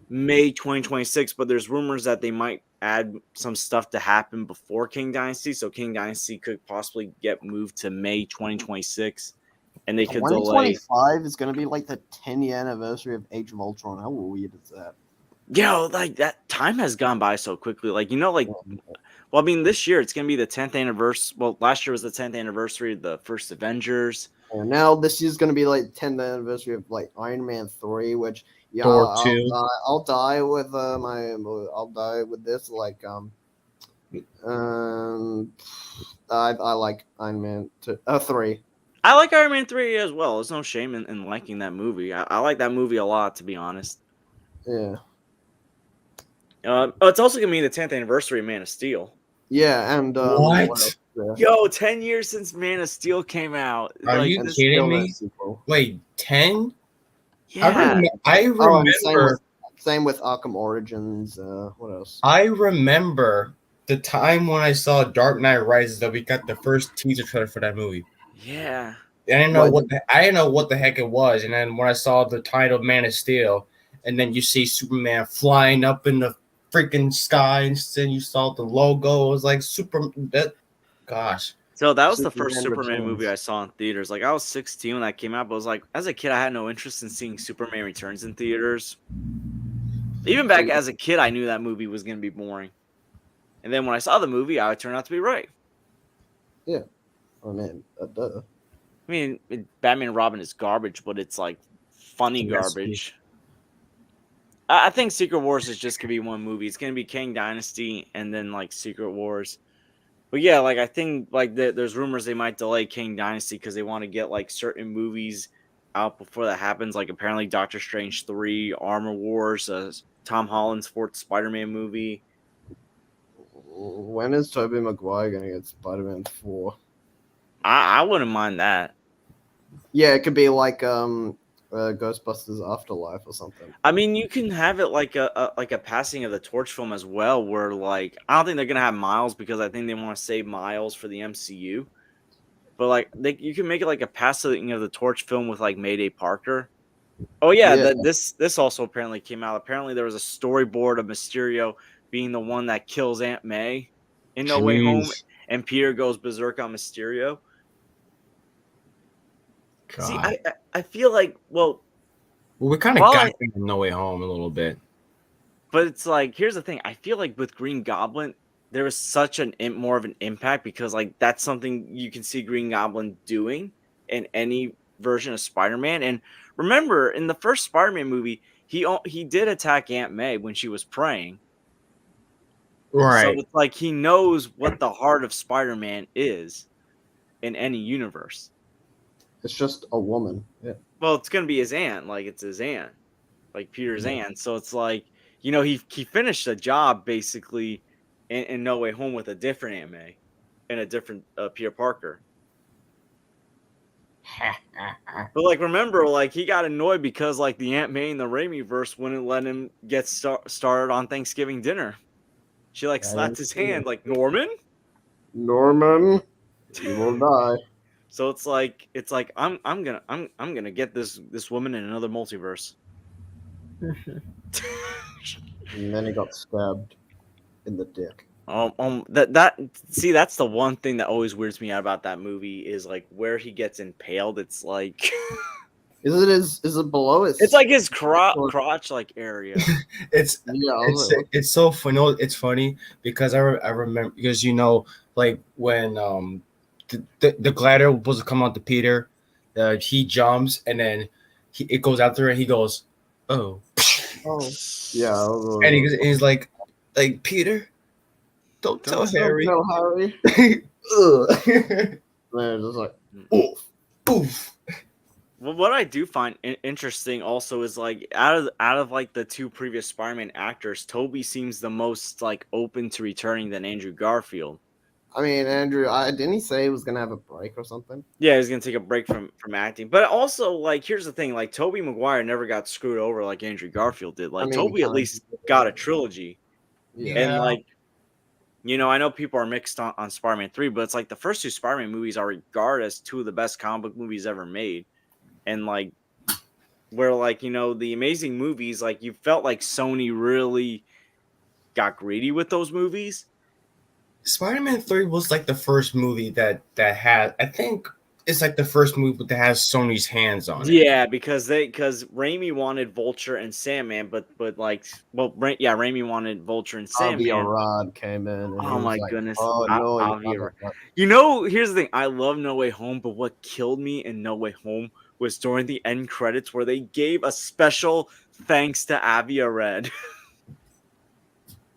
May 2026. But there's rumors that they might add some stuff to happen before King Dynasty, so King Dynasty could possibly get moved to May 2026, and they could delay. 2025 is going to be like the 10-year anniversary of Age of Ultron. How weird is that? Like, that time has gone by so quickly. Like, well, I mean, this year it's gonna be the 10th anniversary. Well, last year was the 10th anniversary of the first Avengers. And now this year's going to be like 10th anniversary of like Iron Man 3, which yeah, Thor 2. I'll die with I'll die with this I like Iron Man 3. I like Iron Man 3 as well. There's no shame in liking that movie. I like that movie a lot, to be honest. Yeah. It's also gonna be the 10th anniversary of Man of Steel. Yeah, and What? else? Yeah. Yo, 10 years since Man of Steel came out. Are Like, you And kidding still me? no sequel. Wait, 10? yeah. I Oh, and remember. same with Arkham Origins. What else? I remember the time when I saw Dark Knight Rises that we got the first teaser trailer for that movie. Yeah. I didn't know What? I didn't know what the heck it was, and then when I saw the title Man of Steel, and then you see Superman flying up in the freaking sky, and then you saw the logo. It was like gosh. So that was the first Superman Superman movie I Returns. saw in theaters. Like, I was 16 when that came out, but it was like, as a kid, I had no interest in seeing Superman Returns in theaters. Even back as a kid, I knew that movie was gonna be boring. And then when I saw the movie, I turned out to be right. Oh man, duh. I mean, Batman and Robin is garbage, but it's like funny Yes, garbage. I think Secret Wars is just gonna be one movie. It's gonna be Kang Dynasty and then like Secret Wars. But yeah, like, I think like there's rumors they might delay King Dynasty because they want to get like certain movies out before that happens. Like, apparently Doctor Strange 3, Armor Wars, Tom Holland's fourth Spider-Man movie. When is Tobey Maguire gonna get Spider-Man 4? I wouldn't mind that. Yeah, it could be like Ghostbusters Afterlife or something. I mean, you can have it like a passing of the torch film as well, where like I don't think they're gonna have Miles because I think they want to save Miles for the MCU. But like you can make it like a passing of the torch film with like Mayday Parker. Oh yeah, Yeah. This also apparently came out. Apparently there was a storyboard of Mysterio being the one that kills Aunt May in No Way Home, Jeez. and Peter goes berserk on Mysterio. God. See, I feel like, well, we kind of Well, got No Way Home a little bit. but it's like, here's the thing. I feel like with Green Goblin, there was such more of an impact because like that's something you can see Green Goblin doing in any version of Spider-Man. And remember, in the first Spider-Man movie, he did attack Aunt May when she was praying. Right. So it's like he knows what the heart of Spider-Man is in any universe. It's just a woman. Yeah. Well, it's gonna be his aunt, like it's his aunt, like Peter's aunt. So it's like, he finished the job basically in No Way Home with a different Aunt May and a different Peter Parker. But like, remember, like he got annoyed because like the Aunt May in the Raimi verse wouldn't let him get started on Thanksgiving dinner. She like slapped his hand, like, Norman, Norman, you will die. So it's like I'm gonna get this woman in another multiverse. And then he got stabbed in the dick. See, that's the one thing that always weirds me out about that movie is like where he gets impaled. It's like Is it below his? it's like his crotch like area. It's Yeah. it's so funny. It's funny because I remember because like when the glider was to come out to Peter, he jumps and then it goes out there and he goes, oh, Yeah. and he's like Peter, don't tell Harry. Don't tell Harry. Ugh. They're just like, Oof. Oof. Well, what I do find interesting also is like out of like the two previous Spider-Man actors, Toby seems the most like open to returning than Andrew Garfield. I mean, Andrew, didn't he say he was gonna have a break or something? Yeah, he's gonna take a break from acting. But also, like, here's the thing: like, Toby Maguire never got screwed over like Andrew Garfield did. Like, I mean, Toby at least got a trilogy, and Yeah. like, I know people are mixed on Spider-Man 3, but it's like the first two Spider-Man movies are regarded as two of the best comic book movies ever made, and like, where like the Amazing movies, like you felt like Sony really got greedy with those movies. Spider-Man 3 was like the first movie that had, I think it's like the first movie that has Sony's hands on it. Yeah, because Raimi wanted Vulture and Sandman, but like, well, Raimi wanted Vulture and Avi Sandman. Arad came in and he Oh was my like, goodness, "Oh no, you Avi Arad. motherfucker." Here's the thing: I love No Way Home, but what killed me in No Way Home was during the end credits where they gave a special thanks to Avi Arad.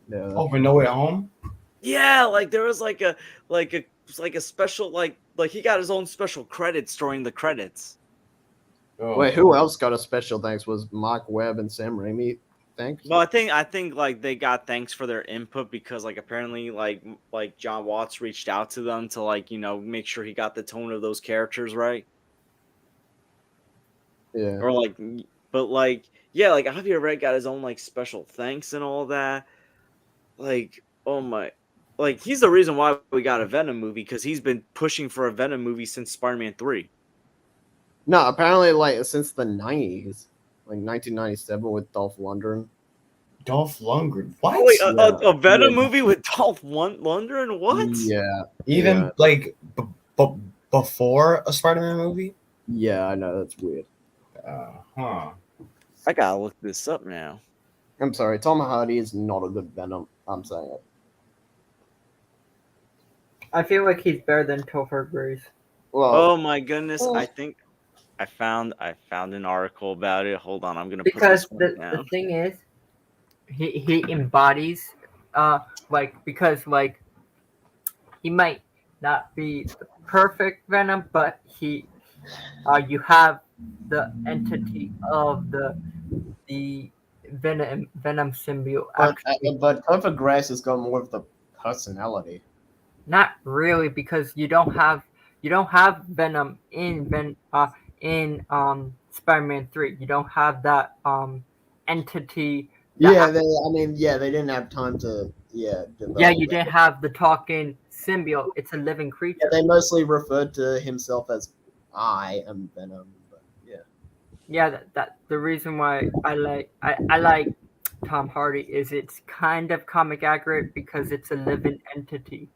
Yeah. Oh, but No Way Home? Yeah, like there was like a special like he got his own special credits during the credits. Oh. Wait, who else got a special thanks? Was Mark Webb and Sam Raimi? Thanks. Well, I think like they got thanks for their input because like apparently like John Watts reached out to them to like make sure he got the tone of those characters right, Yeah. or like but like yeah, like Javier Red got his own like special thanks and all that. Like, oh my, like he's the reason why we got a Venom movie because he's been pushing for a Venom movie since Spider-Man 3. No, apparently, like since the '90s, like 1997 with Dolph Lundgren. Dolph Lundgren. What? Oh, wait, Yeah. a Venom Yeah. movie with Dolph Lundgren? What? Yeah. Even Yeah. like before a Spider-Man movie? Yeah, I know that's weird. Huh. I gotta look this up now. I'm sorry, Tom Hardy is not a good Venom. I'm saying it. I feel like he's better than Topher Grace. Well, Oh my goodness! well- I think I found an article about it. Hold on, I'm gonna Because put this one the down. thing is, he embodies because like he might not be the perfect Venom, but you have the entity of the Venom symbiote. but Topher Grace has got more of the personality. Not really, because you don't have Venom in Spider-Man 3. You don't have that entity. Yeah, they didn't have time to develop Yeah, you that. didn't have the talking symbiote. It's a living creature. Yeah, they mostly referred to himself as I am Venom. But yeah. Yeah, that the reason why I like Tom Hardy is it's kind of comic accurate because it's a living entity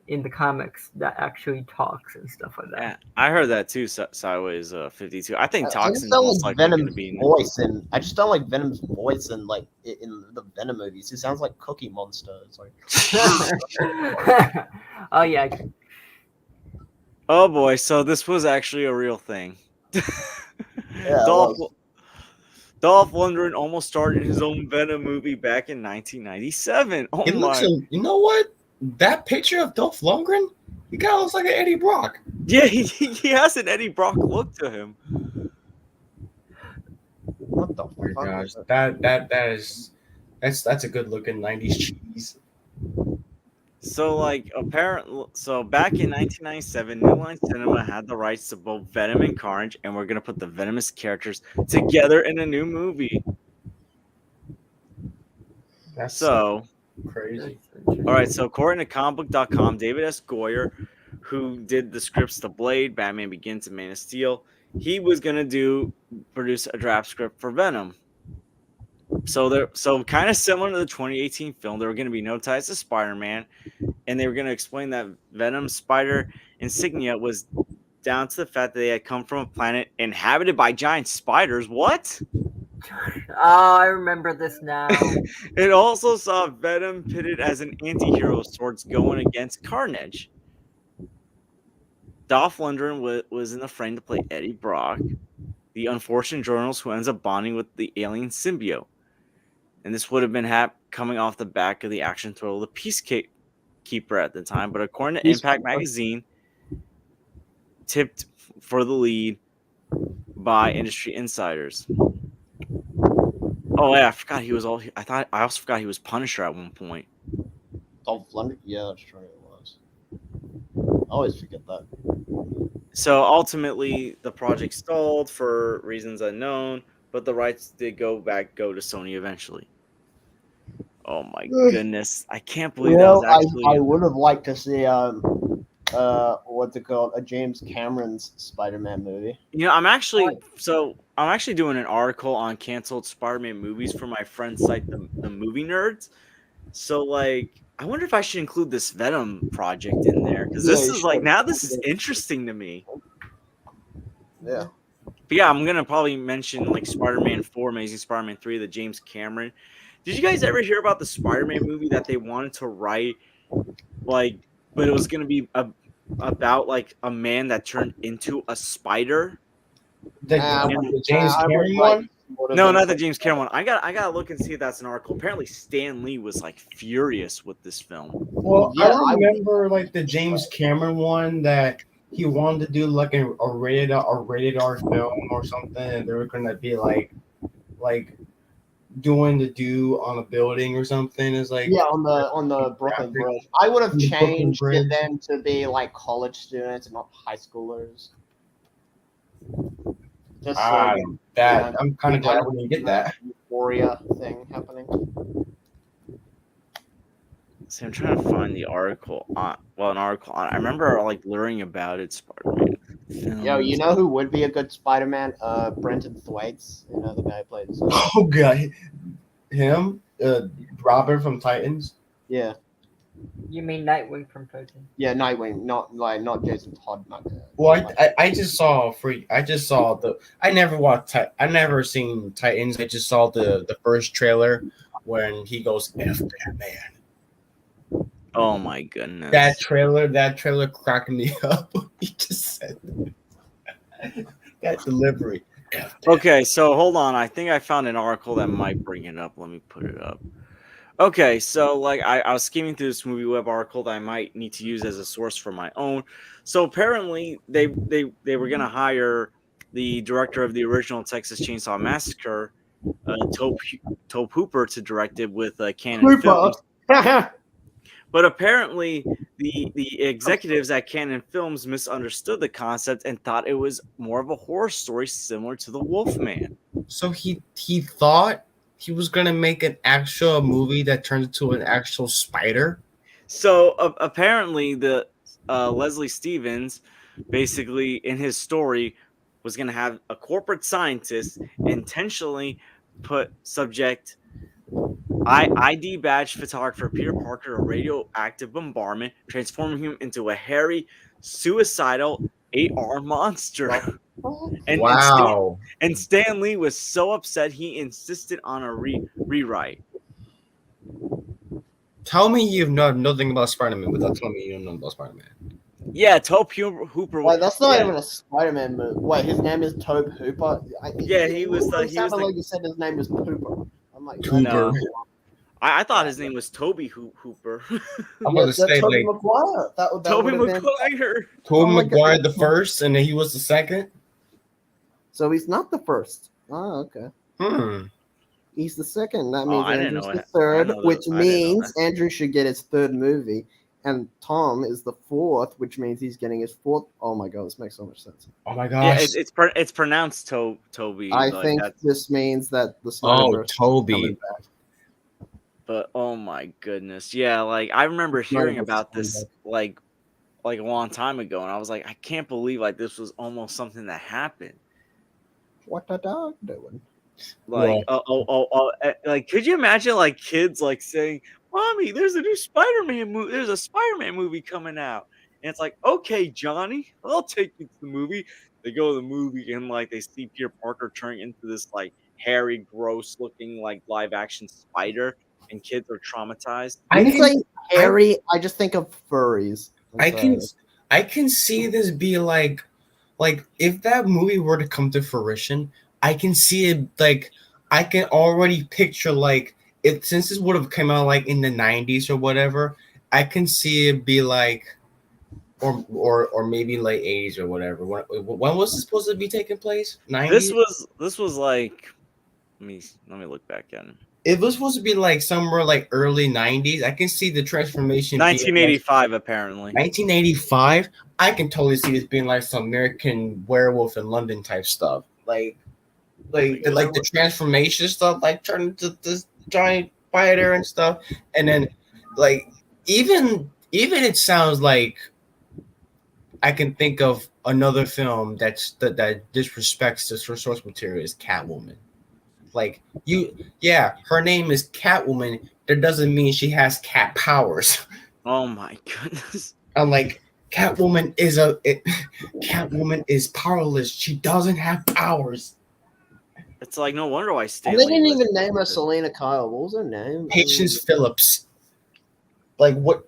in the comics that actually talks and stuff like that. Yeah, I heard that too. Sideways 52. I think I just Toxin's don't most like likely going to Venom's be in. voice, and I just don't like Venom's voice in like in the Venom movies. He sounds like Cookie Monster. It's like, Oh yeah, Oh boy, so this was actually a real thing. Yeah, Dolph Lundgren almost started his own Venom movie back in 1997. Oh It looks, my. you know what? That picture of Dolph Lundgren, he kind of looks like an Eddie Brock. Yeah, he has an Eddie Brock look to him. what the Oh my fuck? gosh, is that? that's a good looking 90s cheese. So like apparently, so back in 1997, New Line Cinema had the rights to both Venom and Carnage, and we're gonna put the venomous characters together in a new movie. That's So, crazy. all right. So according to comicbook.com, David S. Goyer, who did the scripts to Blade, Batman Begins, and Man of Steel, he was gonna produce a draft script for Venom. So kind of similar to the 2018 film, there were going to be no ties to Spider-Man, and they were going to explain that Venom's spider insignia was down to the fact that they had come from a planet inhabited by giant spiders. What? Oh, I remember this now. It also saw Venom pitted as an anti-hero of sorts going against Carnage. Dolph Lundgren was in the frame to play Eddie Brock, the unfortunate journalist who ends up bonding with the alien symbiote. And this would have been coming off the back of the action thriller The Peacekeeper at the time. But according to Impact Magazine, tipped for the lead by industry insiders. Oh yeah, I forgot he was all. I also forgot he was Punisher at one point. Dolph Lundgren? Yeah, that's true. It was. I always forget that. So ultimately, the project stalled for reasons unknown, but the rights did go to Sony eventually. Oh my goodness, I can't believe that was actually. I would have liked to see what's it called? A James Cameron's Spider-Man movie. You know, I'm actually doing an article on canceled Spider-Man movies for my friend's site, the Movie Nerds. So like, I wonder if I should include this Venom project in there because Yeah, this you is like should. now this is interesting to me. Yeah. But yeah, I'm gonna probably mention like Spider-Man 4, Amazing Spider-Man 3, the James Cameron. Did you guys ever hear about the Spider-Man movie that they wanted to write, like, but it was gonna be about like a man that turned into a spider? The James Cameron one? No, not the James Cameron one. I gotta look and see if that's an article. Apparently, Stan Lee was like furious with this film. Well, Yeah, I remember like the James Cameron one that he wanted to do like a rated R film or something, and they were gonna be like doing the do on a building or something. It's like on the Brooklyn Bridge. I would have The Brooklyn changed Bridge. it then to be like college students and not high schoolers. Just I'm kind of glad we didn't get that. Euphoria thing happening. See, I'm trying to find the article on. Well, an article on. I remember like learning about it. Spider-Man. Yo, you know who would be a good Spider-Man? Brenton Thwaites. You know the guy who plays. Oh god, him, Robert from Titans. Yeah, You mean Nightwing from Titan? yeah, Nightwing, not Jason Todd. Well, I just saw I never watched. I never seen Titans. I just saw the first trailer when he goes F Batman. Oh my goodness. That trailer cracked me up. He just said that delivery. Okay, so hold on. I think I found an article that might bring it up. Let me put it up. Okay, so like I was skimming through this movie web article that I might need to use as a source for my own. So apparently they were gonna hire the director of the original Texas Chainsaw Massacre, Tobe Hooper, to direct it with Canon Films. But apparently, the executives at Canon Films misunderstood the concept and thought it was more of a horror story similar to The Wolfman. So he thought he was gonna make an actual movie that turns into an actual spider. So apparently, the Leslie Stevens, basically in his story, was gonna have a corporate scientist intentionally subject ID badge photographer Peter Parker to radioactive bombardment, transforming him into a hairy, suicidal 8R monster. And Stan Lee was so upset he insisted on a rewrite. Tell me you know nothing about Spider-Man without telling me you don't know about Spider-Man. Yeah, Tobe Hooper. Wait, that's not even a Spider-Man movie. Wait, his name is Tobe Hooper. He was like you said his name is Pooper. I'm like, no. I thought his name was Toby Hooper. I'm going to say Toby like Maguire. Toby Maguire. Toby Maguire the first, and then he was the second. So he's not the first. Oh, okay. He's the second. That means Andrew's the third, which means Andrew should get his third movie. And Tom is the fourth, which means he's getting his fourth. Oh my god, this makes so much sense. Oh my gosh. Yeah, it's pronounced Toby. I think this means that the Snyderverse Toby. But oh my goodness. Yeah, like I remember hearing about this like a long time ago, and I was like, I can't believe like this was almost something that happened. What the dog doing? Like like could you imagine like kids like saying, Mommy, there's a new Spider-Man movie. There's a Spider-Man movie coming out. And it's like, okay, Johnny, I'll take you to the movie. They go to the movie and like they see Peter Parker turning into this like hairy, gross looking like live action spider, and kids are traumatized. When you say hairy, I just think of furries. I can see this be like if that movie were to come to fruition, I can see it like I can already picture like if since this would have come out like in the 90s or whatever, I can see it be like or maybe late 80s or whatever. When was this supposed to be taking place? 90s? This was like let me look back at it. It was supposed to be like somewhere like early 90s. I can see the transformation being like 1985 apparently. 1985. I can totally see this being like some American Werewolf in London type stuff. Like the transformation stuff, like turning to this giant spider and stuff. And then like even it sounds like I can think of another film that disrespects the source material is Catwoman. Like her name is Catwoman. That doesn't mean she has cat powers. Oh my goodness! I'm like, Catwoman is powerless. She doesn't have powers. It's like no wonder why They Stanley. didn't even name her Selena Kyle. What was her name? Patience Phillips. Like what?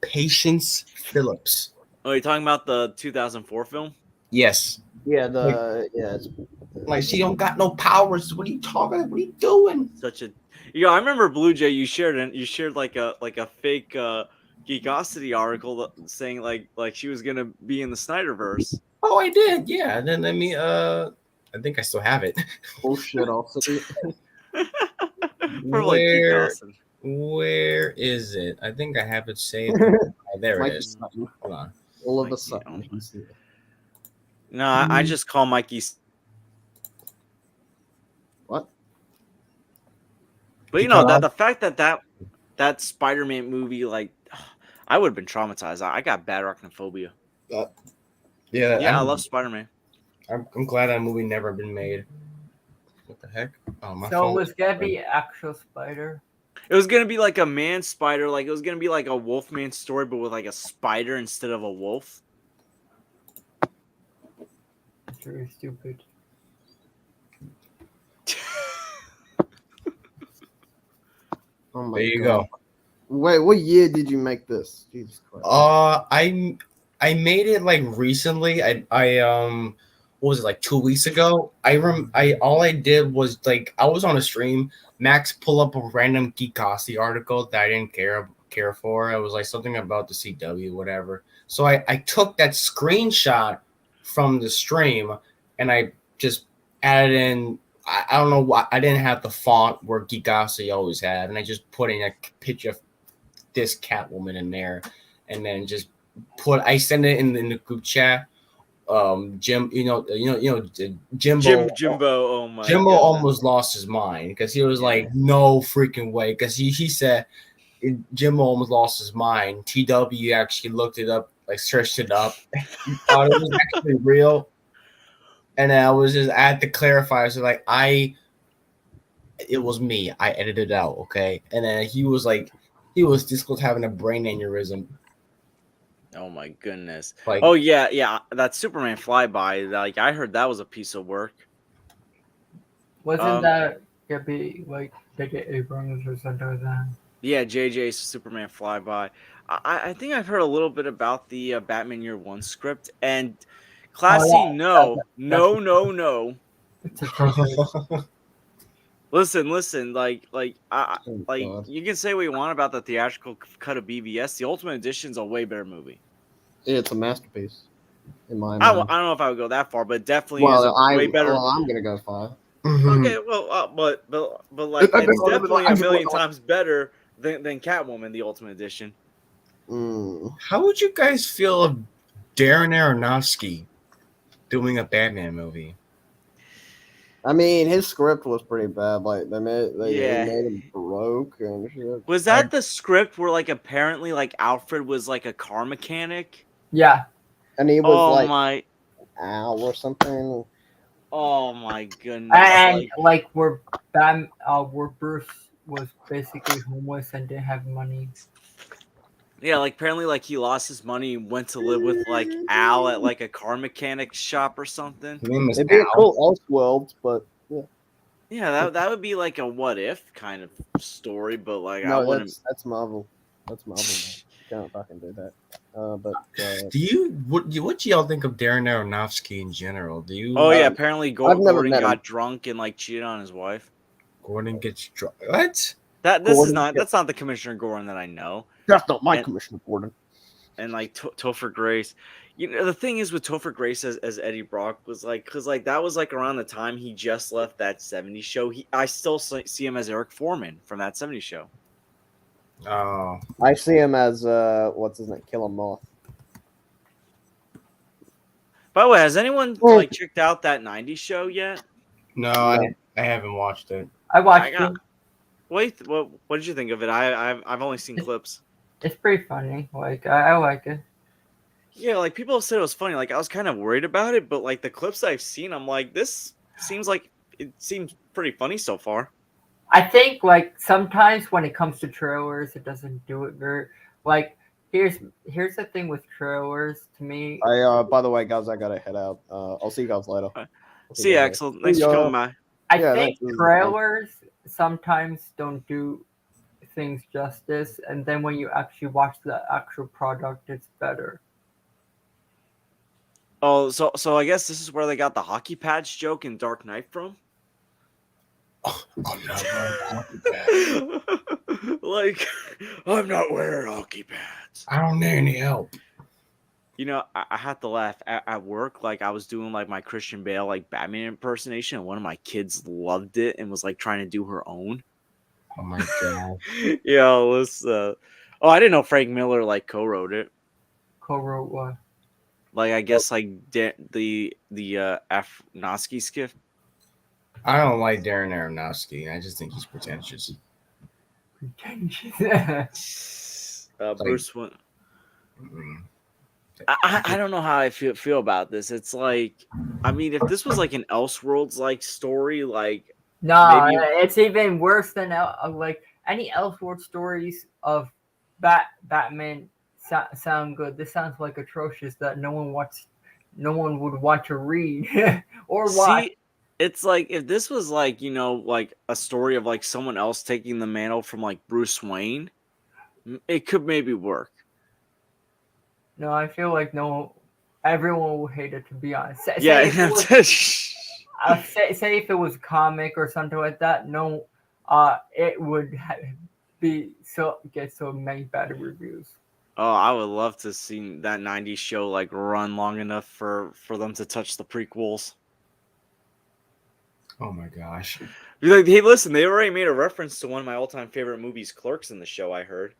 Patience Phillips. Oh, you're talking about the 2004 film? Yes. Yeah, it's Like she don't got no powers. What are you talking about? What are you doing? Such a. I remember Blue Jay. You shared like a fake Geekosity article saying like she was gonna be in the Snyderverse. Oh, I did. Yeah. And then let me. I think I still have it. bullshit. Also, For like Geekosity. Where is it? I think I have it saved. There it is. Hold on. all of a Mikey, sudden, oh No, I just call Mikey. what? But that the fact that Spider-Man movie, like, I would have been traumatized. I got bad arachnophobia. Yeah. I love Spider-Man. I'm glad that movie never been made. What the heck? Oh, my So phone. was gonna be actual spider. It was gonna be like a man spider, like it was gonna be like a Wolfman story, but with like a spider instead of a wolf. It's very stupid. Oh my There you God. go. Wait, what year did you make this? Jesus Christ. I made it like recently. What was it, like 2 weeks ago? All I did was like I was on a stream. Max pull up a random Geekosity article that I didn't care for. It was like something about the CW, whatever. So I took that screenshot from the stream and I just added in. I don't know why I didn't have the font where Geekosity always had, and I just put in a picture of this Catwoman in there, and then just I send it in the group chat. Jimbo. Jimbo. Oh my. Jimbo goodness. almost lost his mind because he was like, "No freaking way!" Because he said Jimbo almost lost his mind. TW actually looked it up, like searched it up, he thought it was actually real, and I had to clarify. So like it was me. I edited it out, okay. And then he was just having a brain aneurysm. Oh my goodness. Like, oh yeah. That Superman flyby. Like I heard that was a piece of work. Wasn't that gonna be like J.J. Abrams or something like that? Yeah, JJ's Superman flyby. I think I've heard a little bit about the Batman Year One script and Classy. No. It's a Listen. Like Oh, God. you can say what you want about the theatrical cut of BVS. The Ultimate Edition's a way better movie. Yeah, it's a masterpiece. In my I mind. don't know if I would go that far, but definitely is a way better. Well, I'm gonna go 5. Okay, well, but like it's definitely a million times better than Catwoman, the Ultimate Edition. How would you guys feel of Darren Aronofsky doing a Batman movie? I mean, his script was pretty bad. Like they made Yeah. him broke and shit. Was that the script where like apparently like Alfred was like a car mechanic? Yeah. And he was my ow or something. oh my goodness. And like where Bruce was basically homeless and didn't have money. Yeah, like apparently like he lost his money and went to live with like Al at like a car mechanic shop or something. His name is It'd be a Al. cool Elseworlds, but yeah. Yeah, that would be like a what if kind of story, but like I No, wouldn't. that's Marvel. That's Marvel. Can't fucking do that. But What do y'all think of Darren Aronofsky in general? Do you? Oh yeah, apparently I've never Gordon met him. got drunk and like cheated on his wife. Gordon gets drunk. What? That's not the Commissioner Gordon that I know. that's not my And- Commissioner Gordon. and like Topher Grace. You know, the thing is with Topher Grace as Eddie Brock was like, because like that was like around the time he just left that '70s show. I still see him as Eric Foreman from that '70s show. Oh, I see him as what's his name, Killer Moth. By the way, has anyone Oh. like checked out that '90s show yet? no, No. I haven't watched it. I watched got- it. Wait, what did you think of it? I've only seen clips. It's pretty funny. Like I like it. Yeah, like people have said it was funny. Like I was kind of worried about it, but like the clips I've seen, I'm like, this seems like it seems pretty funny so far. I think like sometimes when it comes to trailers, it doesn't do it very like. Here's the thing with trailers to me. By the way, guys, I gotta head out. I'll see you guys later. See you, Axel. Thanks for coming by. I Yeah, think that's- trailers sometimes don't do things justice, and then when you actually watch the actual product, it's better. Oh, so I guess this is where they got the hockey pads joke in Dark Knight from. I'm not wearing hockey pads. Like, I'm not wearing hockey pads. I don't need any help. You know, I had to laugh at work. Like, I was doing like my Christian Bale like Batman impersonation, and one of my kids loved it and was like trying to do her own. Oh my god. Yeah, let's. Oh, I didn't know Frank Miller like co-wrote it. Co-wrote what? Like, I guess like the Aronofsky skiff. I don't like Darren Aronofsky. I just think he's pretentious. Bruce Wayne. Mm. I don't know how I feel about this. It's like, I mean, if this was like an Elseworlds like story, like No, maybe- it's even worse than like any Elseworld stories of Batman sound good. This sounds like atrocious that no one would want to read or watch. see, it's like if this was like, you know, like a story of like someone else taking the mantle from like Bruce Wayne, it could maybe work. No, I feel like everyone will hate it, to be honest. Say if it was comic or something like that, it would get so many bad reviews. Oh, I would love to see that '90s show like run long enough for them to touch the prequels. Oh my gosh. Be like, hey, listen, they already made a reference to one of my all-time favorite movies, Clerks, in the show. I heard.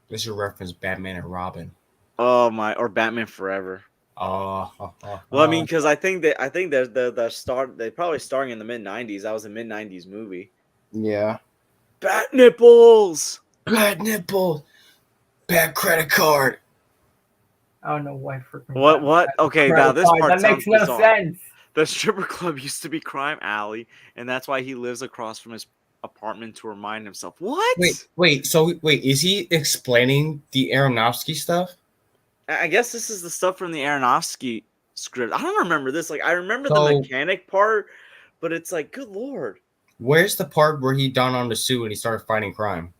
This should reference Batman and Robin. Oh my, or Batman Forever. Oh. Well, I mean, because I think they probably starring in the mid '90s. That was a mid '90s movie. Yeah. Bat nipples. bad nipple, bad credit card. I don't know why freaking. What? Okay, now this part that makes no bizarre. sense. The stripper club used to be Crime Alley, and that's why he lives across from his apartment to remind himself. What? Wait. So is he explaining the Aronofsky stuff? I guess this is the stuff from the Aronofsky script. I don't remember this. Like, I remember the So- mechanic part, but it's like, good lord. Where's the part where he donned on the suit and he started fighting crime?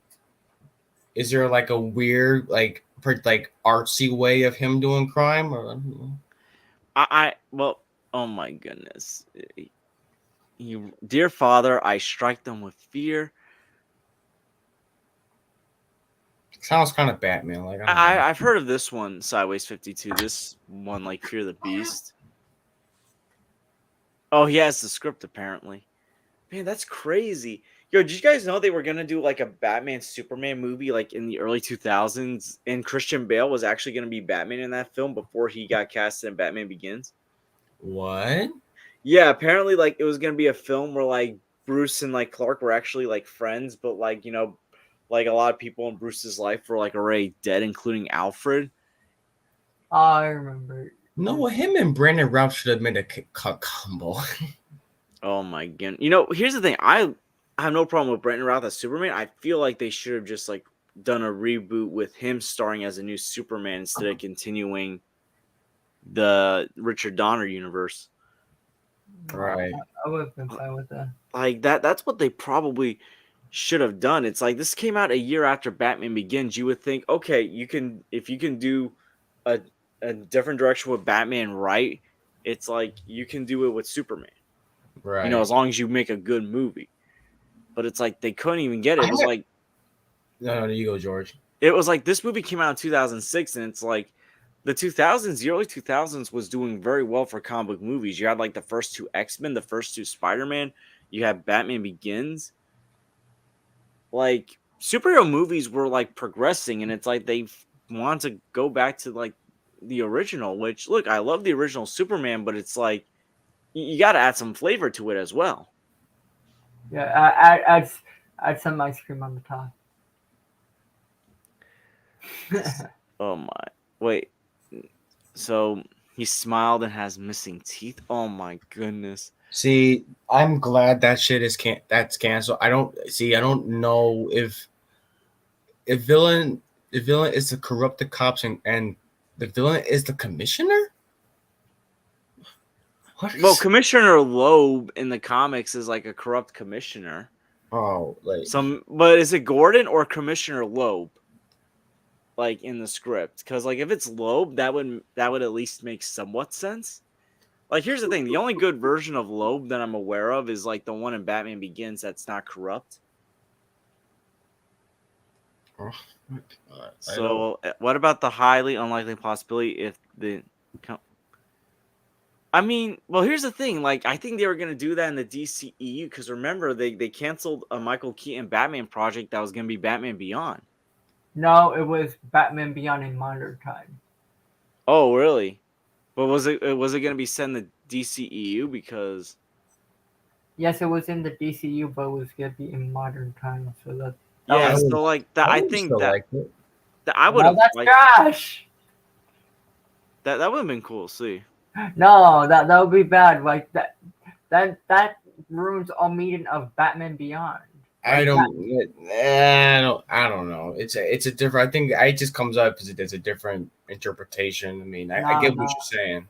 Is there like a weird, like artsy way of him doing crime? Or Well, oh my goodness. You, dear Father, I strike them with fear. sounds kind of Batman. Like I've heard of this one, Sideways 52. This one, like Fear the Beast. Oh, he has the script apparently. Man, that's crazy. Yo, did you guys know they were gonna do like a Batman Superman movie like in the early 2000s, and Christian Bale was actually gonna be Batman in that film before he got casted in Batman Begins? what? Yeah, apparently like it was gonna be a film where like Bruce and like Clark were actually like friends, but like, you know, like a lot of people in Bruce's life were like already dead, including Alfred. I remember. No, him and Brandon Routh should have made a combo. Oh my god! You know, here's the thing. I have no problem with Brandon Routh as Superman. I feel like they should have just like done a reboot with him starring as a new Superman instead of continuing the Richard Donner universe. Right. I would have been fine with that. Like that's what they probably should have done. It's like this came out a year after Batman Begins. You would think, okay, if you can do a different direction with Batman, right? It's like you can do it with Superman. Right. You know, as long as you make a good movie. But it's like they couldn't even get it. It was like, No, you go, George. it was like this movie came out in 2006, and it's like the 2000s, the early 2000s was doing very well for comic book movies. You had like the first two X-Men, the first two Spider-Man, you had Batman Begins. Like superhero movies were like progressing, and it's like they want to go back to like the original, which look, I love the original Superman, but it's like you got to add some flavor to it as well. Yeah, add some ice cream on the top. Oh my. Wait. So he smiled and has missing teeth. Oh my goodness. See, I'm glad that shit is that's canceled. I don't know if villain is the corrupted cops and the villain is the commissioner. What is, Well, Commissioner Loeb in the comics is like a corrupt commissioner. oh, like But is it Gordon or Commissioner Loeb? Like in the script, because like if it's Loeb, that would at least make somewhat sense. Like here's the thing: the only good version of Loeb that I'm aware of is like the one in Batman Begins that's not corrupt. oh, So what about the highly unlikely possibility if the? I mean, well, here's the thing. Like, I think they were gonna do that in the DCEU because remember they canceled a Michael Keaton Batman project that was gonna be Batman Beyond. No, it was Batman Beyond in Modern Time. Oh, really? But was it going to be set in the DCEU? Because Yes, it was in the DCU, but it was gonna be in Modern Time. So that yeah, I so like that, I would think still that, like it. that I would no, have that's like trash. that would have been cool. See, No, that would be bad. Like that ruins all meaning of Batman Beyond. I don't know. It's a different. I think it just comes up because there's a different interpretation. I mean, I get what No. you're saying.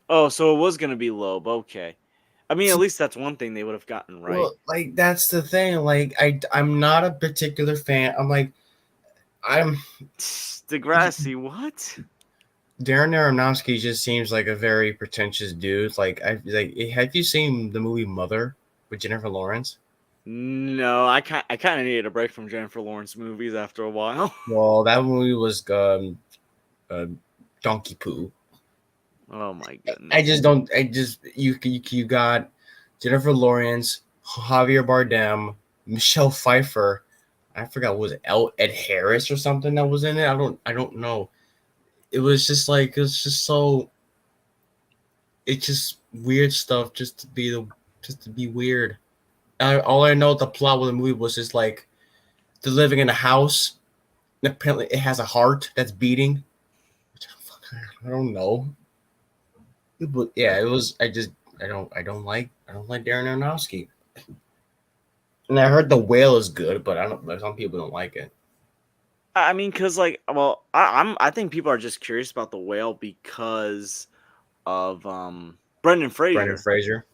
oh, so it was going to be Loeb. Okay, I mean, at least that's one thing they would have gotten right. Well, like that's the thing. Like I'm not a particular fan. I'm Degrassi, what? Darren Aronofsky just seems like a very pretentious dude. Have you seen the movie Mother with Jennifer Lawrence? No, I kind of needed a break from Jennifer Lawrence movies after a while. Well, that movie was Donkey Poo. Oh my goodness! I just don't. I just you got Jennifer Lawrence, Javier Bardem, Michelle Pfeiffer. I forgot what was it Ed Harris or something that was in it. I don't know. It was just like it was just so. It's just weird stuff just to be weird. All I know the plot of the movie was just like they're living in a house. And apparently, it has a heart that's beating. I don't know. But yeah, it was. I don't like Darren Aronofsky. And I heard The Whale is good, but I don't. Some people don't like it. I mean, because like, well, I think people are just curious about the whale because of Brendan Fraser. Brendan Fraser.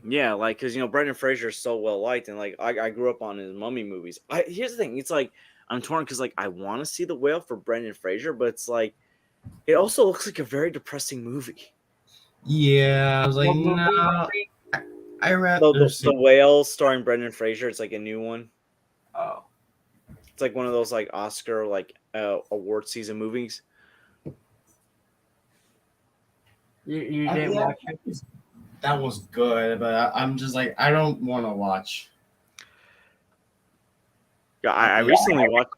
Yeah, like because Brendan Fraser is so well liked, and like I grew up on his Mummy movies. Here's the thing: it's like I'm torn because like I want to see the whale for Brendan Fraser, but it's like it also looks like a very depressing movie. Yeah, I was like, What movie? no. I rather The whale starring Brendan Fraser. It's like a new one. Oh, It's like one of those like Oscar like award season movies. you didn't watch it? That was good, but I'm just like I don't want to watch. Yeah, I recently watched.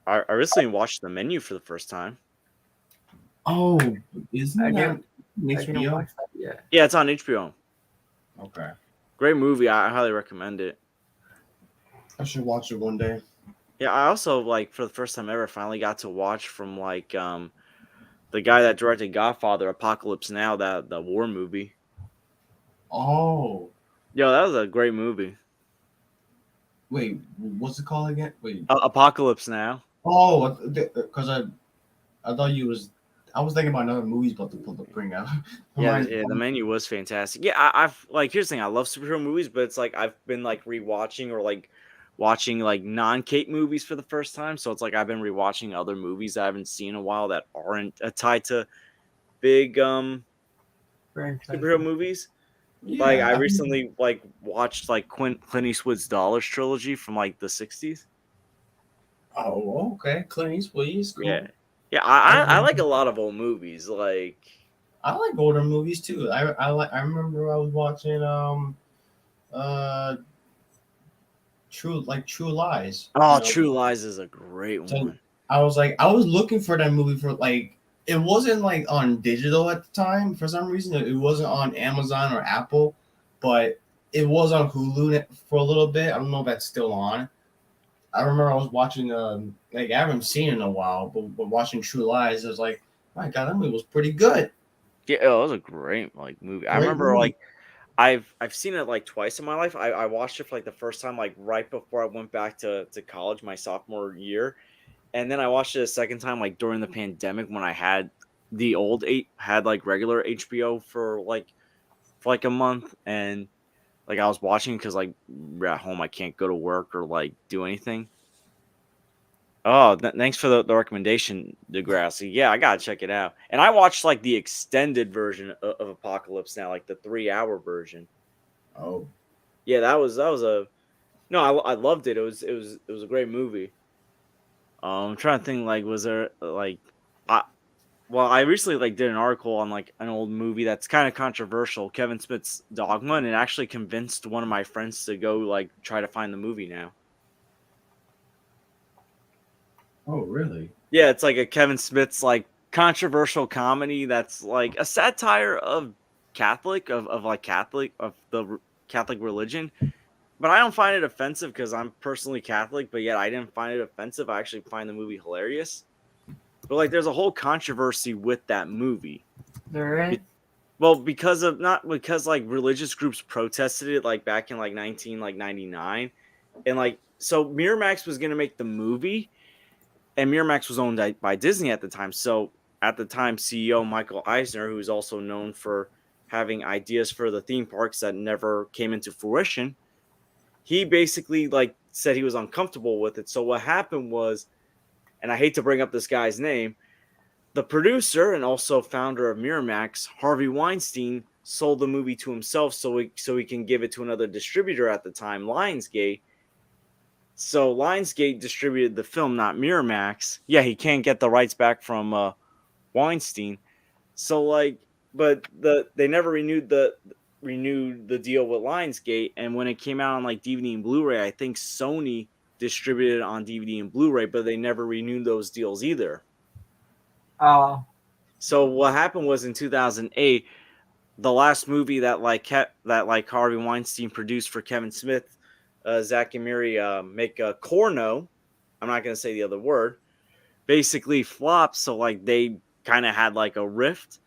I recently watched The Menu for the first time. Oh, isn't I that didn't HBO? watch that yet. Yeah, it's on HBO. Okay, Great movie. I highly recommend it. I should watch it one day. Yeah, I also like for the first time ever finally got to watch from like the guy that directed Godfather, Apocalypse Now, that the war movie. Oh, Yo, that was a great movie. wait, what's it called again? Wait, Apocalypse Now. oh, because I thought you was. I was thinking about another movies, but to bring out. Yeah, The Menu was fantastic. Yeah, I've like here's the thing: I love superhero movies, but it's like I've been like rewatching or like watching like non-Cape movies for the first time. So it's like I've been rewatching other movies I haven't seen in a while that aren't tied to big superhero movies. Yeah, Like I recently like watched like Clint Eastwood's Dollars trilogy from like the 60s. Oh, okay. Clint Eastwood, he's cool. Yeah, I like a lot of old movies. Like, I like older movies too. I remember I was watching uh True Lies. oh, True Lies is a great So one. I was looking for that movie for like it wasn't like on digital at the time for some reason. It wasn't on Amazon or Apple, but it was on Hulu for a little bit. I don't know if that's still on. I remember I was watching like I haven't seen it in a while, but watching True Lies, I was like, my God, that movie was pretty good. Yeah, it was a great like movie. I Great remember movie. like I've seen it like twice in my life. I watched it for like the first time like right before I went back to college my sophomore year, and then I watched it a second time like during the pandemic when I had the old eight had like regular HBO for like a month, and like I was watching because like we're at home I can't go to work or like do anything. Oh, thanks for the recommendation, Degrassi. Yeah, I gotta check it out. And I watched like the extended version of Apocalypse Now, like the 3 hour version. Oh, Yeah, that was a no, I loved it. It was a great movie. I'm trying to think like was there like I well I recently like did an article on like an old movie that's kind of controversial, Kevin Smith's Dogma, and it actually convinced one of my friends to go like try to find the movie now. oh, really? Yeah, it's like a Kevin Smith's like controversial comedy that's like a satire of Catholic of the Catholic religion. But I don't find it offensive because I'm personally Catholic, but yet I didn't find it offensive. I actually find the movie hilarious. But like there's a whole controversy with that movie. There is. Well, because of not because like religious groups protested it like back in like 99, and like so Miramax was gonna make the movie, and Miramax was owned by Disney at the time. So at the time, CEO Michael Eisner, who's also known for having ideas for the theme parks that never came into fruition, he basically like said he was uncomfortable with it. So what happened was, and I hate to bring up this guy's name, the producer and also founder of Miramax, Harvey Weinstein, sold the movie to himself so he can give it to another distributor at the time, Lionsgate. So Lionsgate distributed the film, not Miramax. Yeah, he can't get the rights back from Weinstein. So like, but they never renewed the deal with Lionsgate. And when it came out on like DVD and Blu-ray, I think Sony distributed it on DVD and Blu-ray, but they never renewed those deals either. Oh, So what happened was in 2008, the last movie that like Harvey Weinstein produced for Kevin Smith, Zach and Miri make a Corno. I'm not gonna say the other word. Basically flopped, so like they kind of had like a rift.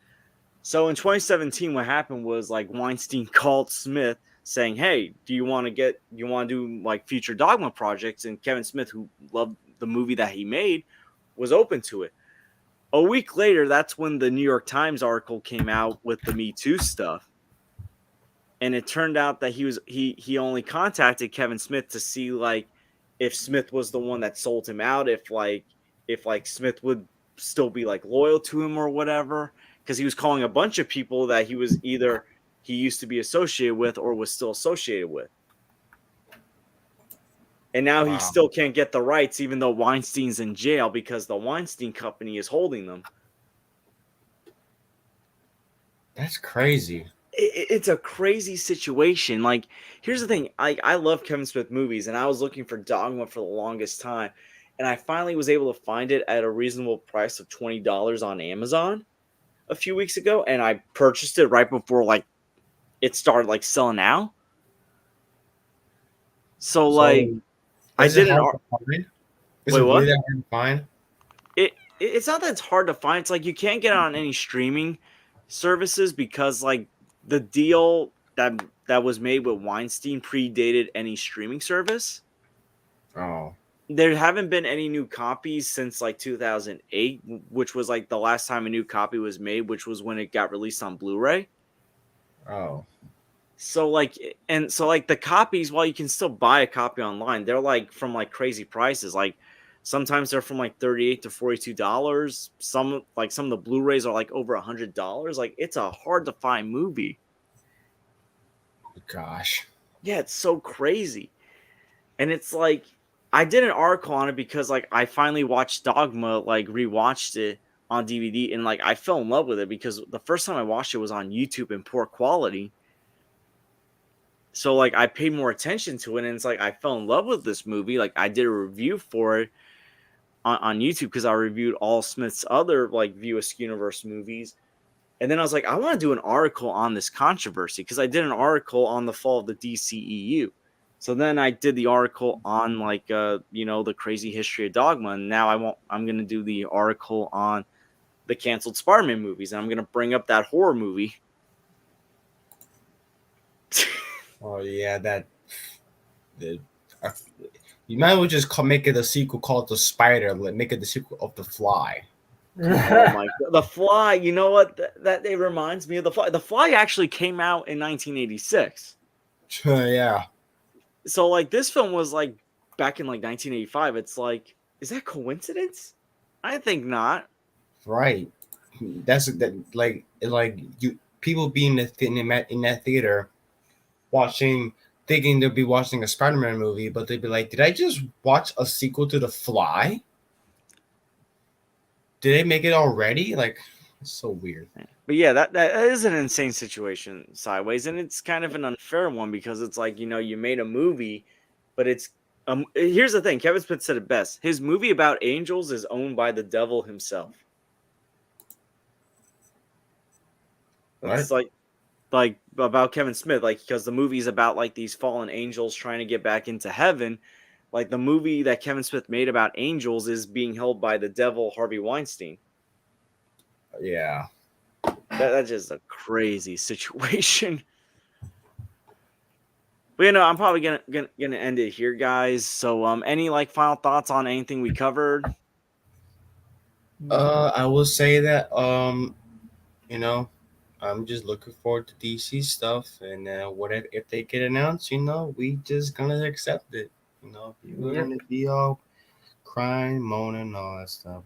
So in 2017, what happened was like Weinstein called Smith saying, "Hey, do you want to do like future Dogma projects?" And Kevin Smith, who loved the movie that he made, was open to it. A week later, that's when the New York Times article came out with the Me Too stuff. And it turned out that he only contacted Kevin Smith to see like if Smith was the one that sold him out, if like Smith would still be like loyal to him or whatever, because he was calling a bunch of people that he was either he used to be associated with or was still associated with. And now he Wow. still can't get the rights even though Weinstein's in jail because the Weinstein company is holding them. That's crazy. It's a crazy situation. Like, here's the thing. I love Kevin Smith movies, and I was looking for Dogma for the longest time. And I finally was able to find it at a reasonable price of $20 on Amazon a few weeks ago. And I purchased it right before, like, it started, like, selling out. So, like, I is it did an... hard to find? Is Wait, it what? really that hard to find? It's not that it's hard to find. It's like you can't get it on any streaming services because like the deal that was made with Weinstein predated any streaming service. Oh, There haven't been any new copies since like 2008, which was like the last time a new copy was made, which was when it got released on Blu-ray. oh, So like the copies, while you can still buy a copy online, they're like from like crazy prices. Like sometimes they're from like $38 to $42. Some of the Blu-rays are like over $100. Like it's a hard to find movie. gosh. Yeah, it's so crazy. And it's like I did an article on it because like I finally watched Dogma, like rewatched it on DVD, and like I fell in love with it because the first time I watched it was on YouTube in poor quality. So like I paid more attention to it, and it's like I fell in love with this movie. Like I did a review for it on YouTube because I reviewed all Smith's other like View Askew Universe movies. And then I was like, I want to do an article on this controversy because I did an article on the fall of the DCEU. So then I did the article on like the crazy history of Dogma, and now I'm gonna do the article on the canceled Spider-Man movies, and I'm gonna bring up that horror movie. Oh yeah, you might as well just make it a sequel called The Spider. Make it the sequel of The Fly. Oh my god, The Fly! You know what? That it reminds me of The Fly. The Fly actually came out in 1986. Yeah. So like this film was like back in like 1985. It's like, is that coincidence? I think not. Right. That's that. Like you people being in that theater, thinking they'll be watching a Spider-Man movie, but they'd be like, "Did I just watch a sequel to The Fly? Did they make it already?" Like, it's so weird. But yeah, that is an insane situation sideways, and it's kind of an unfair one because it's like, you made a movie, but it's here's the thing. Kevin Smith said it best. His movie about angels is owned by the devil himself. It's like about Kevin Smith, like because the movie is about like these fallen angels trying to get back into heaven. Like the movie that Kevin Smith made about angels is being held by the devil Harvey Weinstein. Yeah. That's just a crazy situation. But I'm probably gonna end it here, guys. So any like final thoughts on anything we covered? I will say that I'm just looking forward to DC stuff, and whatever if they get announced, we just gonna accept it. People are gonna be all crying, moaning, all that stuff.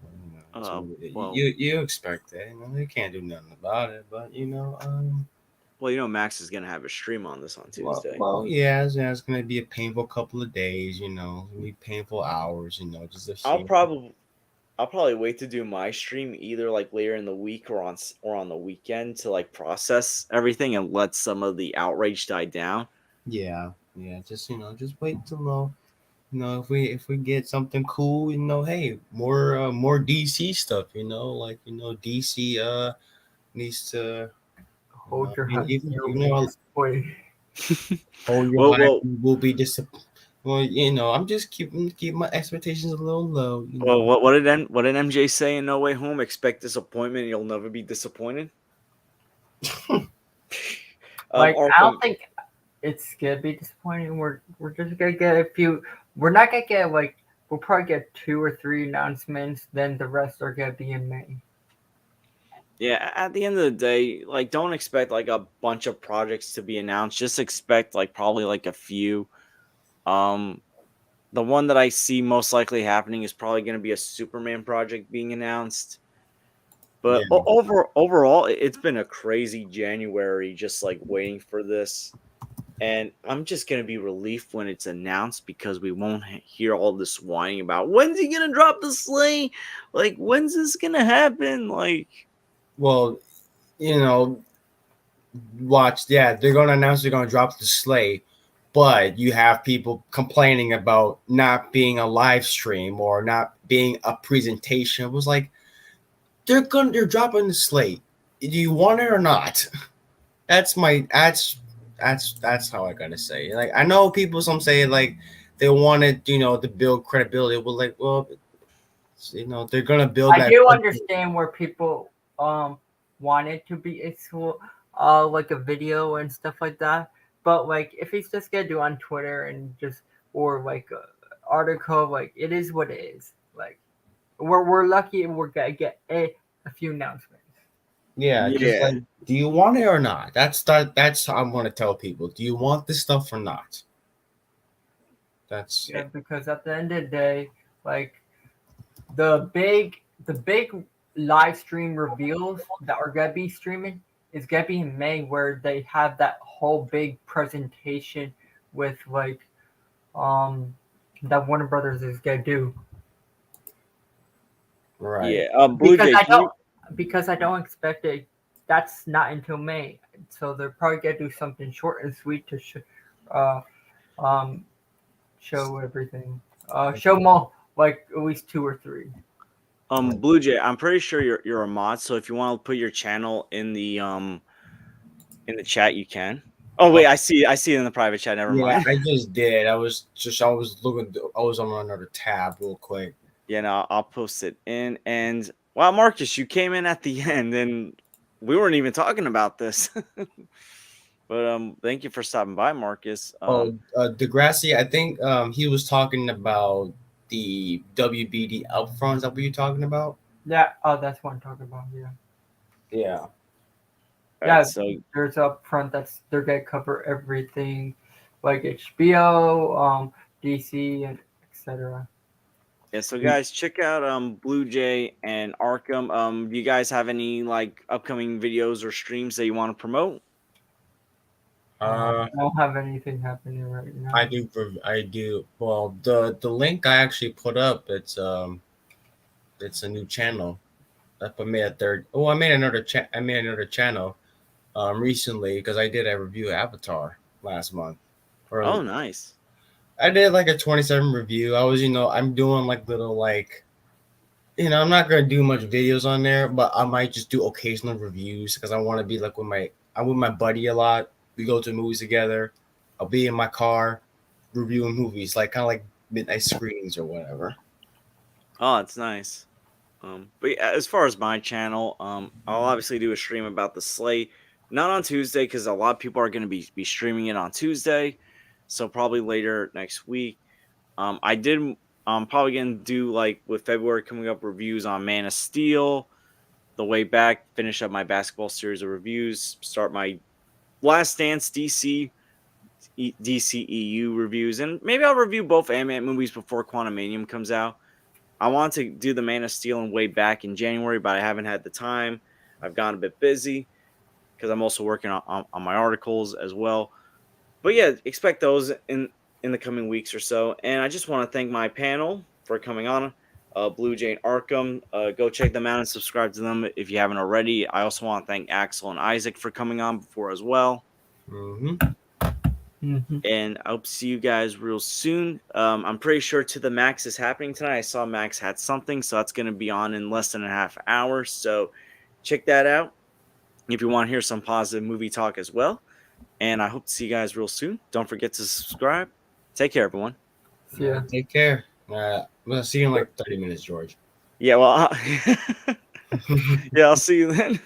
You expect that. They can't do nothing about it, but Well, Max is gonna have a stream on this on Tuesday. Well, yeah, it's gonna be a painful couple of days. Be painful hours. Just to I'll probably wait to do my stream either like later in the week or on the weekend to like process everything and let some of the outrage die down. Yeah. Just just wait till if we get something cool, hey, more DC stuff, like DC needs to Hold your head. hold your Well, will be disappointed. Well, I'm just keep my expectations a little low. Well, what did MJ say in No Way Home? Expect disappointment, you'll never be disappointed. I don't think it's gonna be disappointing. We're just gonna get a few. We're not gonna get we'll probably get 2 or 3 announcements. Then the rest are gonna be in May. Yeah, at the end of the day, don't expect a bunch of projects to be announced. Just expect probably a few. The one that I see most likely happening is probably going to be a Superman project being announced. But overall, it's been a crazy January just waiting for this. And I'm just going to be relieved when it's announced because we won't hear all this whining about when's he going to drop the Slate? When's this going to happen? Well, watch. Yeah, they're going to announce they're going to drop the Slate. But you have people complaining about not being a live stream or not being a presentation. It was like they're dropping the Slate. Do you want it or not? That's how I gotta say. I know some say they wanted to build credibility. Well, they're gonna build. I do understand where people want it to be like a video and stuff like that. But if he's just gonna do on Twitter and or a article, it is what it is. We're lucky and we're gonna get a few announcements. Yeah. Just do you want it or not? That's how I'm gonna tell people. Do you want this stuff or not? That's because at the end of the day, the big live stream reveals that are gonna be streaming is gonna be in May, where they have that whole big presentation with that Warner Brothers is gonna do. Right. Yeah. Blue Jay, Because I don't expect it. That's not until May, so they're probably gonna do something short and sweet to uh, um, show everything. Show them all, like at least 2 or 3. Blue Jay, I'm pretty sure you're a mod, so if you want to put your channel in the chat, you can. Oh wait, I see it in the private chat. Never Yeah, mind. I just did. I was looking. I was on another tab real quick. Yeah, no, I'll post it in. And wow, Marcus, you came in at the end, and we weren't even talking about this. But thank you for stopping by, Marcus. Degrassi, I think he was talking about the WBD upfront. Is that what you're talking about? Yeah, that's what I'm talking about. Yeah. Yeah. Yeah, so there's up front they're gonna cover everything, like HBO, DC, and etc. yeah, so guys, check out Blue Jay and Arkham. Do you guys have any like upcoming videos or streams that you want to promote? I don't have anything happening right now. I do. I do. Well, the link I actually put up. It's a new channel. I made a third. Oh, I made another channel. Recently because I did a review of Avatar last month. Oh, nice. I did like a 27 review. I'm doing like little I'm not gonna do much videos on there, but I might just do occasional reviews because I want to be like I'm with my buddy a lot. We go to movies together. I'll be in my car reviewing movies, like kind of like midnight screenings or whatever. Oh, it's nice. But yeah, as far as my channel, I'll obviously do a stream about the Slate, not on Tuesday because a lot of people are going to be streaming it on Tuesday, so probably later next week. I'm probably going to do like with February coming up reviews on Man of Steel, The Way Back, finish up my basketball series of reviews, start my Last Dance DCEU reviews, and maybe I'll review both Ant-Man movies before Quantumanium comes out. I want to do the Man of Steel and Way Back in January, but I haven't had the time. I've gotten a bit busy because I'm also working on my articles as well. But yeah, expect those in the coming weeks or so. And I just want to thank my panel for coming on. Blue Jay and Arkham. Go check them out and subscribe to them if you haven't already. I also want to thank Axel and Isaac for coming on before as well. Mm-hmm. And I hope to see you guys real soon. I'm pretty sure To the Max is happening tonight. I saw Max had something, so that's going to be on in less than a half hour. So check that out if you want to hear some positive movie talk as well. And I hope to see you guys real soon. Don't forget to subscribe. Take care, everyone. See ya. Take care. We'll see you in like 30 minutes, George. Yeah, well, yeah, I'll see you then.